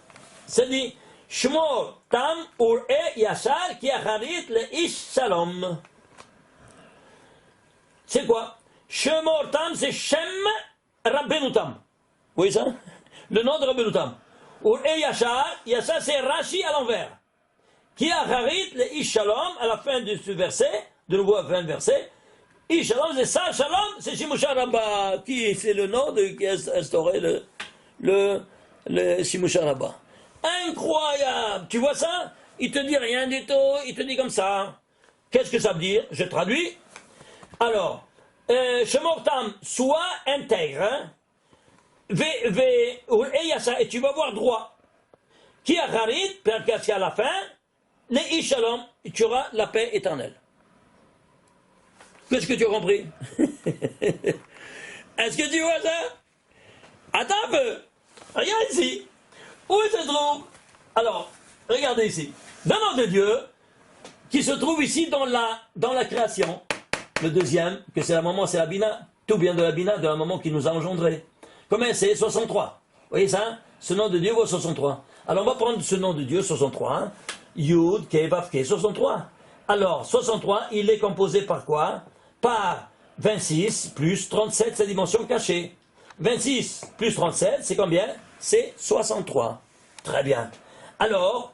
c'est dit, Shmor tam ur'e yashar ki acharit le ish shalom. C'est quoi? Shmor tam, c'est Shem Rabbeinu Tam. Vous voyez ça? Le nom de Rabbeinu Tam. Ur'e yashar, yashar c'est Rashi à l'envers. Qui a harit le Ish Shalom, à la fin de ce verset, de nouveau à la fin du verset, Ish Shalom, c'est ça, Shalom, c'est Shimusha Rabba, qui c'est le nom qui a instauré le Shimusha Rabba. Incroyable! Tu vois ça? Il te dit rien du tout, il te dit comme ça. Qu'est-ce que ça veut dire? Je traduis. Alors, Shemortam, sois intègre, hein? Et tu vas voir droit. Qui a harit, parce qu'à la fin, les Ishalom, tu auras la paix éternelle. Qu'est-ce que tu as compris? Est-ce que tu vois ça? Attends un peu. Regarde ici. Où il se trouve? Alors, regardez ici. Le nom de Dieu, qui se trouve ici dans la création. Le deuxième, que c'est la maman, c'est la Bina. Tout vient de la Bina, de la maman qui nous a engendrés. Combien c'est? 63. Vous voyez ça? Ce nom de Dieu vaut 63. Alors on va prendre ce nom de Dieu, 63. Hein? Yud, Ke, Vav, Ke, 63. Alors, 63, il est composé par quoi? Par 26 plus 37, sa dimension cachée. 26 plus 37, c'est combien? C'est 63. Très bien. Alors,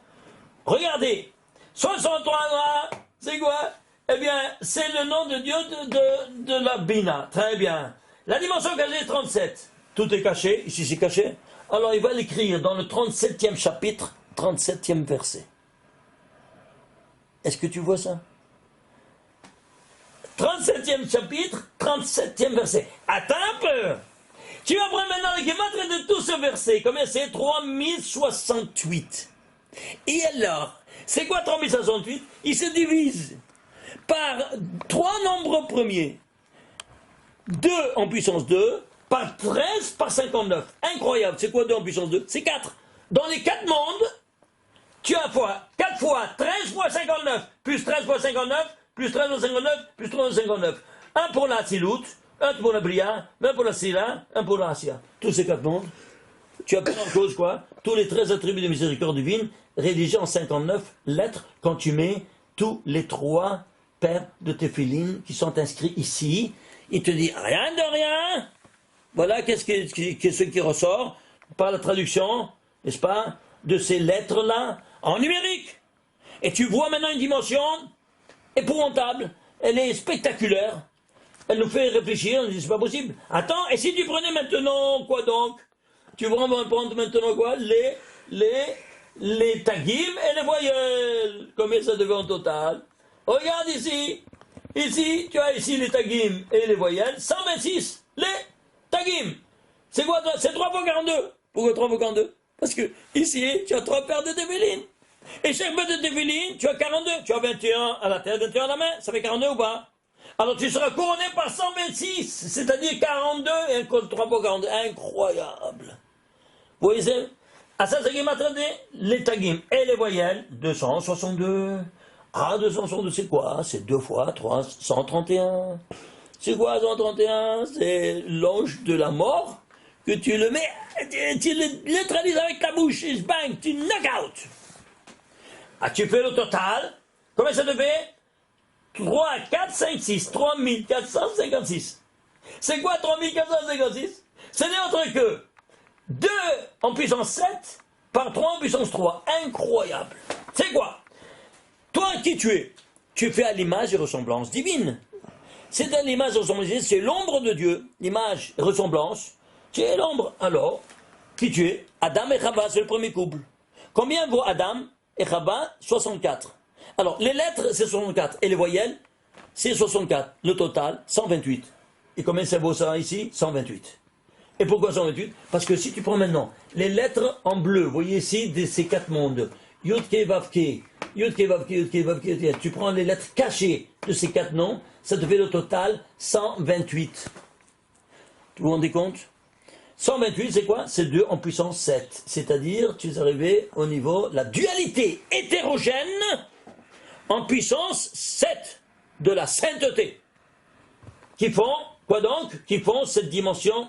regardez. 63, c'est quoi? Eh bien, c'est le nom de Dieu de la Bina. Très bien. La dimension cachée est 37. Tout est caché. Ici, c'est caché. Alors, il va l'écrire dans le 37e chapitre, 37e verset. Est-ce que tu vois ça? 37e chapitre, 37e verset. Attends un peu. Tu vas prendre maintenant le gematria de tout ce verset. Combien c'est? 3068. Et alors, c'est quoi 3068? Il se divise par 3 nombres premiers. 2 en puissance 2, par 13, par 59. Incroyable. C'est quoi 2 en puissance 2? C'est 4. Dans les 4 mondes, tu as 4 fois 13 fois 59, plus 13 fois 59, plus 13 fois 59, plus 13 fois 59. Un pour la Tzilut, un pour la Bria, un pour la Sila, un pour la Asya. Tous ces 4 mondes, tu as en cause quoi? Tous les 13 attributs de miséricorde divine, rédigés en 59 lettres, quand tu mets tous les 3 paires de téphilines qui sont inscrits ici, il te dit rien de rien. Voilà qu'est-ce qui ressort par la traduction, n'est-ce pas, de ces lettres-là en numérique. Et tu vois maintenant une dimension épouvantable. Elle est spectaculaire. Elle nous fait réfléchir, on dit c'est pas possible. Attends, et si tu prenais maintenant quoi donc? Tu vas prendre maintenant quoi? Les tagim et les voyelles. Combien ça devient en total? Regarde ici. Ici, tu as ici les tagim et les voyelles. 126. Les tagim. C'est quoi? C'est 3 fois 42. Pourquoi 3 fois 42? Parce que ici, tu as 3 paires de téphilines. Et chaque paire de téphilines, tu as 42. Tu as 21 à la tête, 21 à la main. Ça fait 42 ou pas? Alors tu seras couronné par 126. C'est-à-dire 42 et 3 fois 42. Incroyable. Vous voyez ça? Ah, ça, c'est qui m'a traité? Les tagim et les voyelles. 262. Ah, 262, c'est quoi? C'est 2 fois 3, 131. C'est quoi 131? C'est l'ange de la mort que tu le mets, tu le neutralises avec ta bouche, et bang, tu knock out. Ah, tu fais le total. Combien ça te fait? 3, 4, 5, 6. 3456. C'est quoi 3456? Ce n'est autre que 2 en puissance 7 par 3 en puissance 3. Incroyable. C'est quoi? Toi, qui tu es? Tu es fait à l'image et ressemblance divine. C'est à l'image et ressemblance divine, c'est l'ombre de Dieu. L'image et ressemblance, tu es l'ombre. Alors, qui tu es? Adam et Chava, c'est le premier couple. Combien vaut Adam et Chava? 64. Alors, les lettres, c'est 64. Et les voyelles, c'est 64. Le total, 128. Et combien ça vaut ça ici? 128. Et pourquoi 128? Parce que si tu prends maintenant les lettres en bleu, vous voyez ici, de ces 4 mondes, Yud Ke, Vav Ke, Yud Kei Vav Kei, Yud Kei Vav Kei, Yud Kei. Tu prends les lettres cachées de ces 4 noms, ça te fait le total 128. Vous vous rendez compte? 128, c'est quoi? C'est 2 en puissance 7. C'est-à-dire, tu es arrivé au niveau de la dualité hétérogène en puissance 7 de la sainteté. Qui font, quoi donc? Qui font cette dimension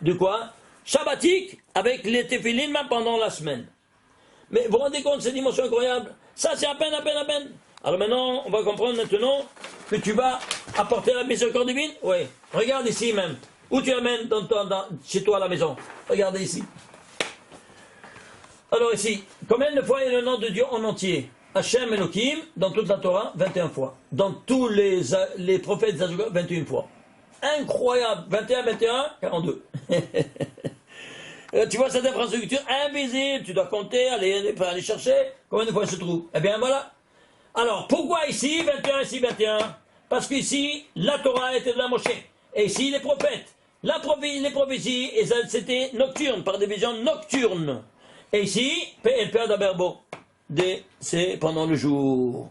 de quoi? Shabbatique avec les téphilines même pendant la semaine. Mais vous vous rendez compte, cette dimension incroyable? Ça, c'est à peine. Alors maintenant, on va comprendre maintenant que tu vas apporter la miséricorde divine? Oui. Regarde ici même. Où tu amènes chez toi à la maison? Regardez ici. Alors ici, combien de fois est le nom de Dieu en entier? Hachem Elohim, dans toute la Torah, 21 fois. Dans tous les prophètes, 21 fois. Incroyable. 21, 42. Tu vois cette infrastructure invisible, tu dois compter, aller chercher, combien de fois elle se trouve? Eh bien voilà. Alors, pourquoi ici 21, ici 21? Parce qu'ici, la Torah était de la Moshe. Et ici, les prophètes. Les prophéties, et ça, c'était nocturne, par division nocturne. Et ici, El Père d'Aberbo. C'est pendant le jour.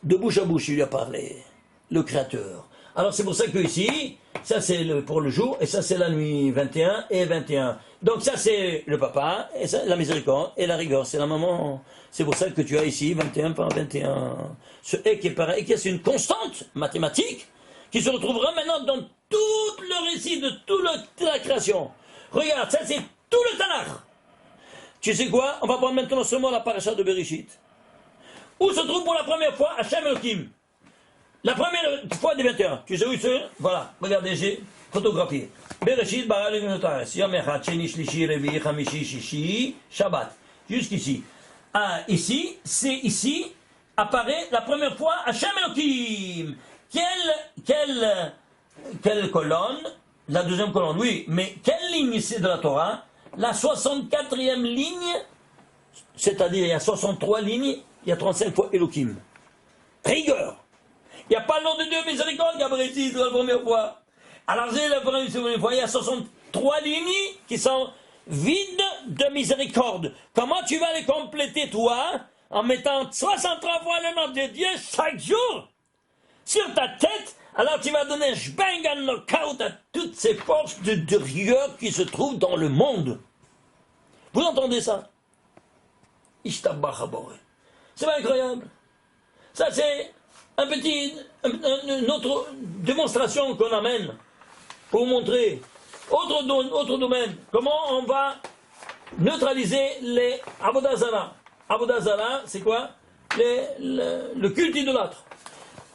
De bouche à bouche, il lui a parlé. Le Créateur. Alors c'est pour ça que ici, ça c'est pour le jour, et ça c'est la nuit, 21 et 21. Donc ça c'est le papa, et ça, la miséricorde, et la rigueur, c'est la maman. C'est pour ça que tu as ici 21 par 21. Ce et qui est pareil, qui est une constante mathématique, qui se retrouvera maintenant dans tout le récit de toute la création. Regarde, ça c'est tout le Tanakh. Tu sais quoi? On va prendre maintenant seulement la paracha de Bereshit. Où se trouve pour la première fois Hachem Elohim? La première fois des 21. Tu sais où c'est? Voilà. Regardez, j'ai photographié. Bereshit, bara Elohim et Yom Echad, Sheni, Shlishi, Revi, Chamishi, Shishi, Shabbat. Jusqu'ici. Ah, ici, c'est ici, apparaît la première fois Hachem Elohim. Quelle colonne? La deuxième colonne, oui. Mais quelle ligne c'est de la Torah? La 64e ligne, c'est-à-dire il y a 63 lignes, il y a 35 fois Elohim. Rigueur. Il n'y a pas le nom de Dieu miséricorde qui apparaît ici, c'est la première fois. Alors c'est la première fois, il y a 63 lignes qui sont vides de miséricorde. Comment tu vas les compléter, toi, en mettant 63 fois le nom de Dieu chaque jour sur ta tête? Alors tu vas donner un knockout à toutes ces forces de rigueur qui se trouvent dans le monde. Vous entendez ça? C'est pas incroyable? Ça c'est une autre démonstration qu'on amène pour montrer autre domaine. Comment on va neutraliser les Avodah Zarah. Avodah Zarah, c'est quoi? Le culte idolâtre.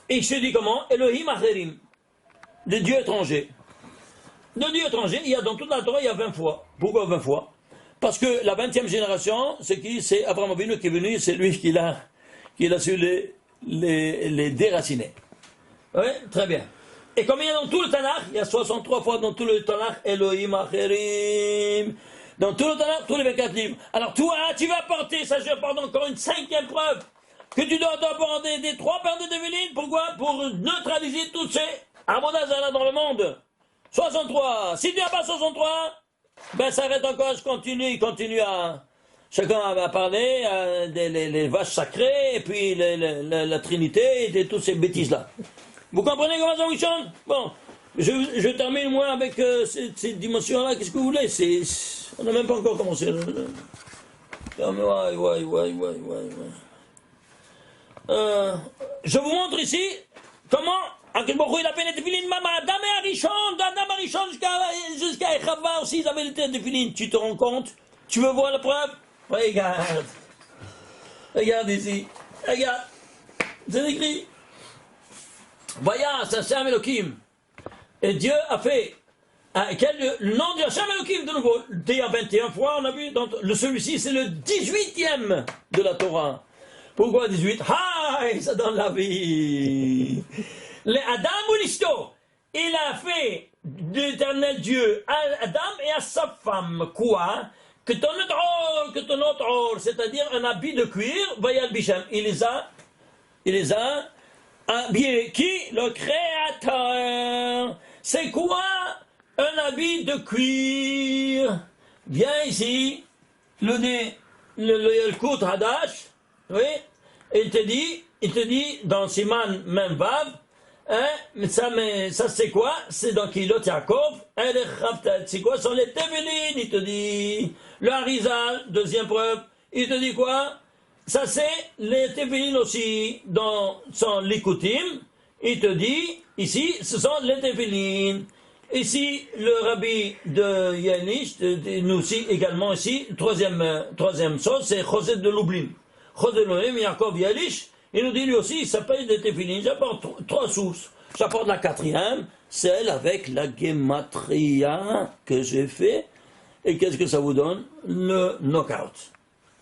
Et je te dis comment? Elohim Acherim, les dieux étrangers. Le dieu étranger, il y a dans toute la Torah, il y a 20 fois. Pourquoi 20 fois? Parce que la 20e génération, c'est qui? C'est Abraham Avinu qui est venu, c'est lui qui a su les déraciner. Oui, très bien. Et comme il y a dans tout le Tanakh, il y a 63 fois dans tout le Tanakh, Elohim Acherim. Dans tout le Tanakh, tous les 24 livres. Alors toi, tu vas apporter, ça je apporte encore une 5e preuve, que tu dois apporter des 3 paires de Téphilines. Pourquoi? Pour neutraliser toutes ces Avodah Zarah dans le monde. 63. Si tu n'as pas 63, ben ça arrête encore, il continue à... Chacun va parler les vaches sacrées, et puis la Trinité, et toutes ces bêtises-là. Vous comprenez comment ça fonctionne? Bon, je termine moi avec cette dimension-là. Qu'est-ce que vous voulez? On n'a même pas encore commencé. Je vous montre ici comment Akadosh Baruch Hu il a fait les téphilines, d'Adam Arishon jusqu'à Echava aussi, ils avaient les téphilines. Tu te rends compte? Tu veux voir la preuve? Regarde. Regarde ici. Regarde. C'est écrit. Voyons, c'est Hachem Elohim. Et Dieu a fait. Le nom de Hachem Elohim, de nouveau. Il y a 21 fois, on a vu. Celui-ci, c'est le 18e de la Torah. Pourquoi 18? Ah, ça donne la vie. Les Adam ou l'Ishto. Il a fait d'éternel Dieu à Adam et à sa femme. Quoi? Que ton autre or, c'est-à-dire un habit de cuir, Vayal Bichem. Il les a habillés. Qui? Le Créateur. C'est quoi un habit de cuir? Viens ici, le Yelkut Hadash, oui, Et il te dit dans Siman même Vav, hein, mais ça c'est quoi? C'est dans Kilot Yaakov, c'est quoi? Ce sont les Tevelin, il te dit. Le Harizal, deuxième preuve, il te dit quoi? Ça c'est les Tevelin aussi, dans son Likutim, il te dit, ici, ce sont les Tevelin. Ici, le rabbi de Yanish, nous aussi, également ici, troisième chose, c'est José de Lublin. José de Lublin, Yaakov Yanish, il nous dit lui aussi, il s'appelle des Tefilin. J'apporte trois sources. J'apporte la quatrième, celle avec la Gematria que j'ai fait. Et qu'est-ce que ça vous donne? Le knockout.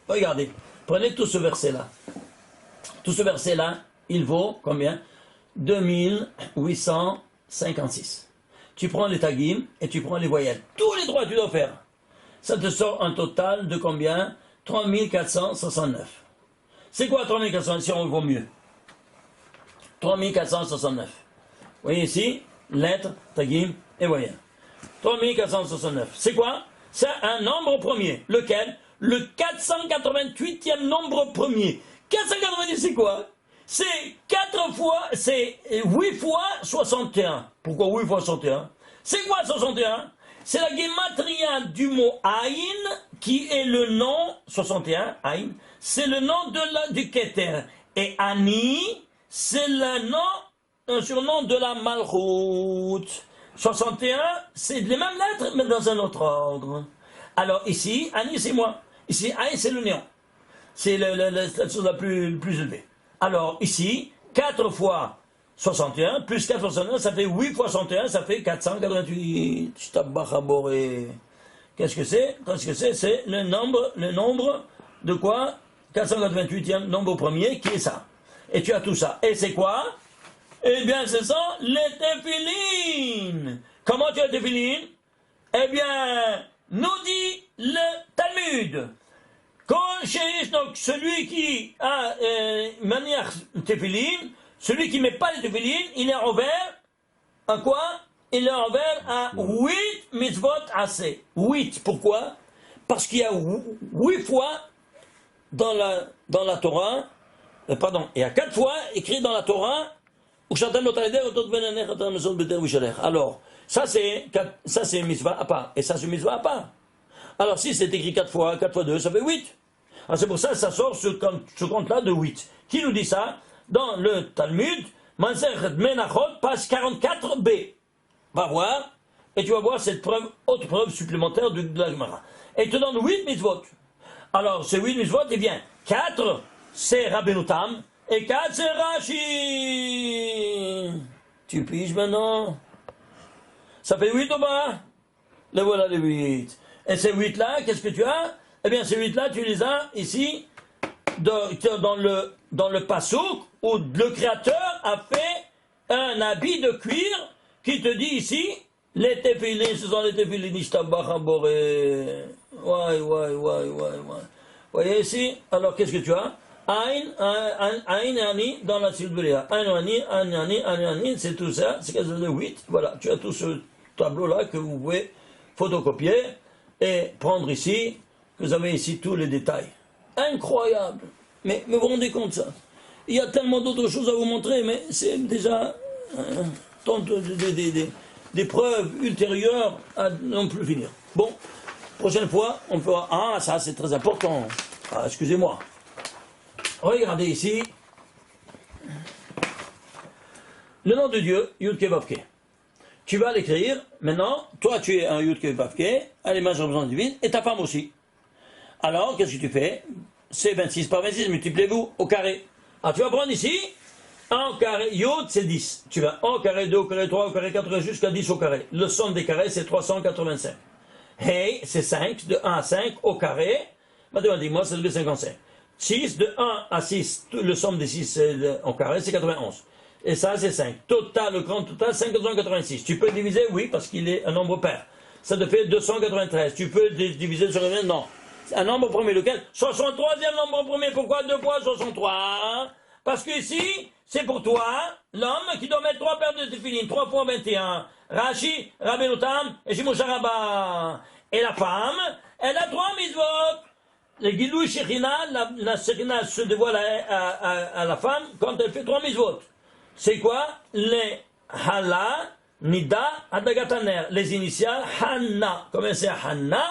Regardez, prenez tout ce verset-là. Tout ce verset-là, il vaut combien? 2856. Tu prends les tagim et tu prends les voyelles. Tous les trois, tu dois faire. Ça te sort un total de combien? 3469. C'est quoi 3400 si on le voit mieux? 3469. Vous voyez ici, lettres, tagim et voyelles. 3469. C'est quoi? C'est un nombre premier. Lequel? Le 488e nombre premier. 490, c'est quoi? C'est 4 fois, c'est 8 fois 61. Pourquoi 8 fois 61? C'est quoi 61? C'est la gematria du mot Aïn, qui est le nom, 61, Aïn, c'est le nom du Keter. Et Ani, c'est un surnom de la Malchut. 61, c'est les mêmes lettres, mais dans un autre ordre. Alors ici, Ani, c'est moi. Ici, Aïn, c'est le néant. C'est la chose la plus élevée. Alors ici, 4 fois 61, plus 4 fois 61, ça fait 8 fois 61, ça fait 488. Qu'est-ce que c'est? C'est le nombre de quoi? 488e nombre premier, qui est ça. Et tu as tout ça. Et c'est quoi? Eh bien, ce sont les téphilines. Comment tu as les téphilines? Eh bien, nous dit le Talmud. Donc, celui qui a manière téphilin, celui qui ne met pas les téphilin, il est envers à quoi? Il est envers à 8 mitzvot assez. 8, pourquoi? Parce qu'il y a 8 fois dans la Torah, il y a 4 fois écrit dans la Torah, alors, ça c'est une mitzvah à part, et ça c'est une mitzvah à part. Alors si c'est écrit 4 fois 2, ça fait 8. Alors c'est pour ça que ça sort ce compte-là de 8. Qui nous dit ça? Dans le Talmud, Masechet Menachot, page 44b. Va voir, et tu vas voir cette preuve, autre preuve supplémentaire de la Gemara. Et il te donne 8 mitzvot. Alors ces 8 mitzvot, eh bien, 4 c'est Rabbeinu Tam, et 4 c'est Rashi. Tu piges maintenant? Ça fait 8 ou pas? Le voilà les 8. Et ces 8-là, qu'est-ce que tu as? Eh bien, ces 8-là, tu les as ici, dans le Passouk, où le Créateur a fait un habit de cuir qui te dit ici, les téphilines, ce sont les téphilines, ishtabachamboré. Ouais. Voyez ici? Alors, qu'est-ce que tu as? Aïn et Ani dans la Silveria. Ani, c'est tout ça, c'est quasiment de 8. Voilà, tu as tout ce tableau-là que vous pouvez photocopier et prendre ici, vous avez ici tous les détails. Incroyable. Mais vous vous rendez compte de ça? Il y a tellement d'autres choses à vous montrer, mais c'est déjà tant des preuves ultérieures à non plus finir. Bon, prochaine fois, on fera... Ah, ça c'est très important. Ah, excusez-moi. Regardez ici. Le nom de Dieu, Yud-Ke Vav-Ke. Tu vas l'écrire, maintenant, toi tu es un Yud-Ke Vav-Ke, à l'image de la représentante divine, et ta femme aussi. Alors, qu'est-ce que tu fais? C'est 26 par 26, multipliez-vous au carré. Alors tu vas prendre ici, 1 au carré, Yud c'est 10. Tu vas 1 au carré, 2 au carré, 3 au carré, 4 au carré, jusqu'à 10 au carré. Le somme des carrés c'est 385. Hey, c'est 5, de 1 à 5 au carré. Maintenant dis-moi, c'est 55. 6, de 1 à 6, le somme des 6 au carré c'est 91. Et ça, c'est 5. Total, le grand total, 586. Tu peux diviser, oui, parce qu'il est un nombre pair. Ça te fait 293. Tu peux diviser sur le non. Un nombre premier, lequel? 63e nombre premier. Pourquoi 2 fois 63? Parce que ici, c'est pour toi, l'homme qui doit mettre 3 paires de téphilines, 3 fois 21. Rashi, Rabbeinu Tam et Shimon Sharaba. Et la femme, elle a 3 mitzvot. le Gilou Shekhinah, la Shekhinah se dévoile à la femme quand elle fait 3 mitzvot. C'est quoi? Les Hala, Nida, Hadagataner. Les initiales Hanna. Comment c'est Hanna?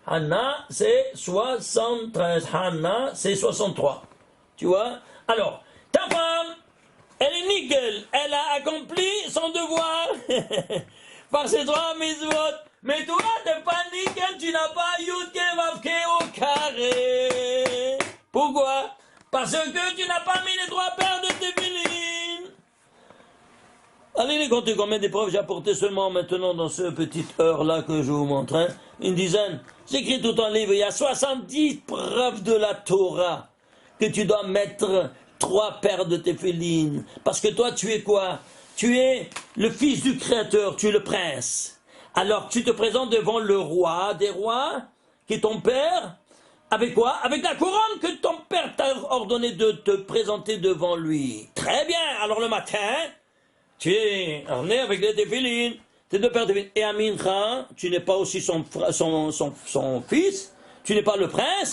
Hanna, c'est 73. Hanna, c'est 63. Tu vois? Alors, ta femme, elle est nickel. Elle a accompli son devoir par ces 3 mitzvot. Mais toi, t'es pas nickel, tu n'as pas Yudke Vavke au carré. Pourquoi? Parce que tu n'as pas mis les 3 paires de tefilin. Allez les compter combien d'épreuves j'ai apporté seulement maintenant dans ce petite heure-là que je vous montre. Hein? Une dizaine. J'écris tout un livre, il y a 70 preuves de la Torah que tu dois mettre 3 paires de tefilin. Parce que toi, tu es quoi? Tu es le fils du Créateur, tu es le prince. Alors tu te présentes devant le roi des rois, qui est ton père, avec quoi? Avec la couronne que ton père t'a ordonné de te présenter devant lui. Très bien, alors le matin, tu es orné avec les tefilin, tes 2 paires de tefilin. Et à Mincha, tu n'es pas aussi son fils, tu n'es pas le prince,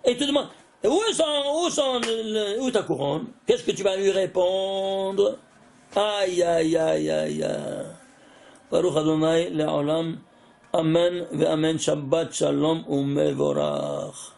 et tu demandes, où est ta couronne? Qu'est-ce que tu vas lui répondre? Aïe, aïe, aïe, aïe, aïe. Baruch Adonai le'olam, Amen ve'amen, Shabbat Shalom u'mevorach.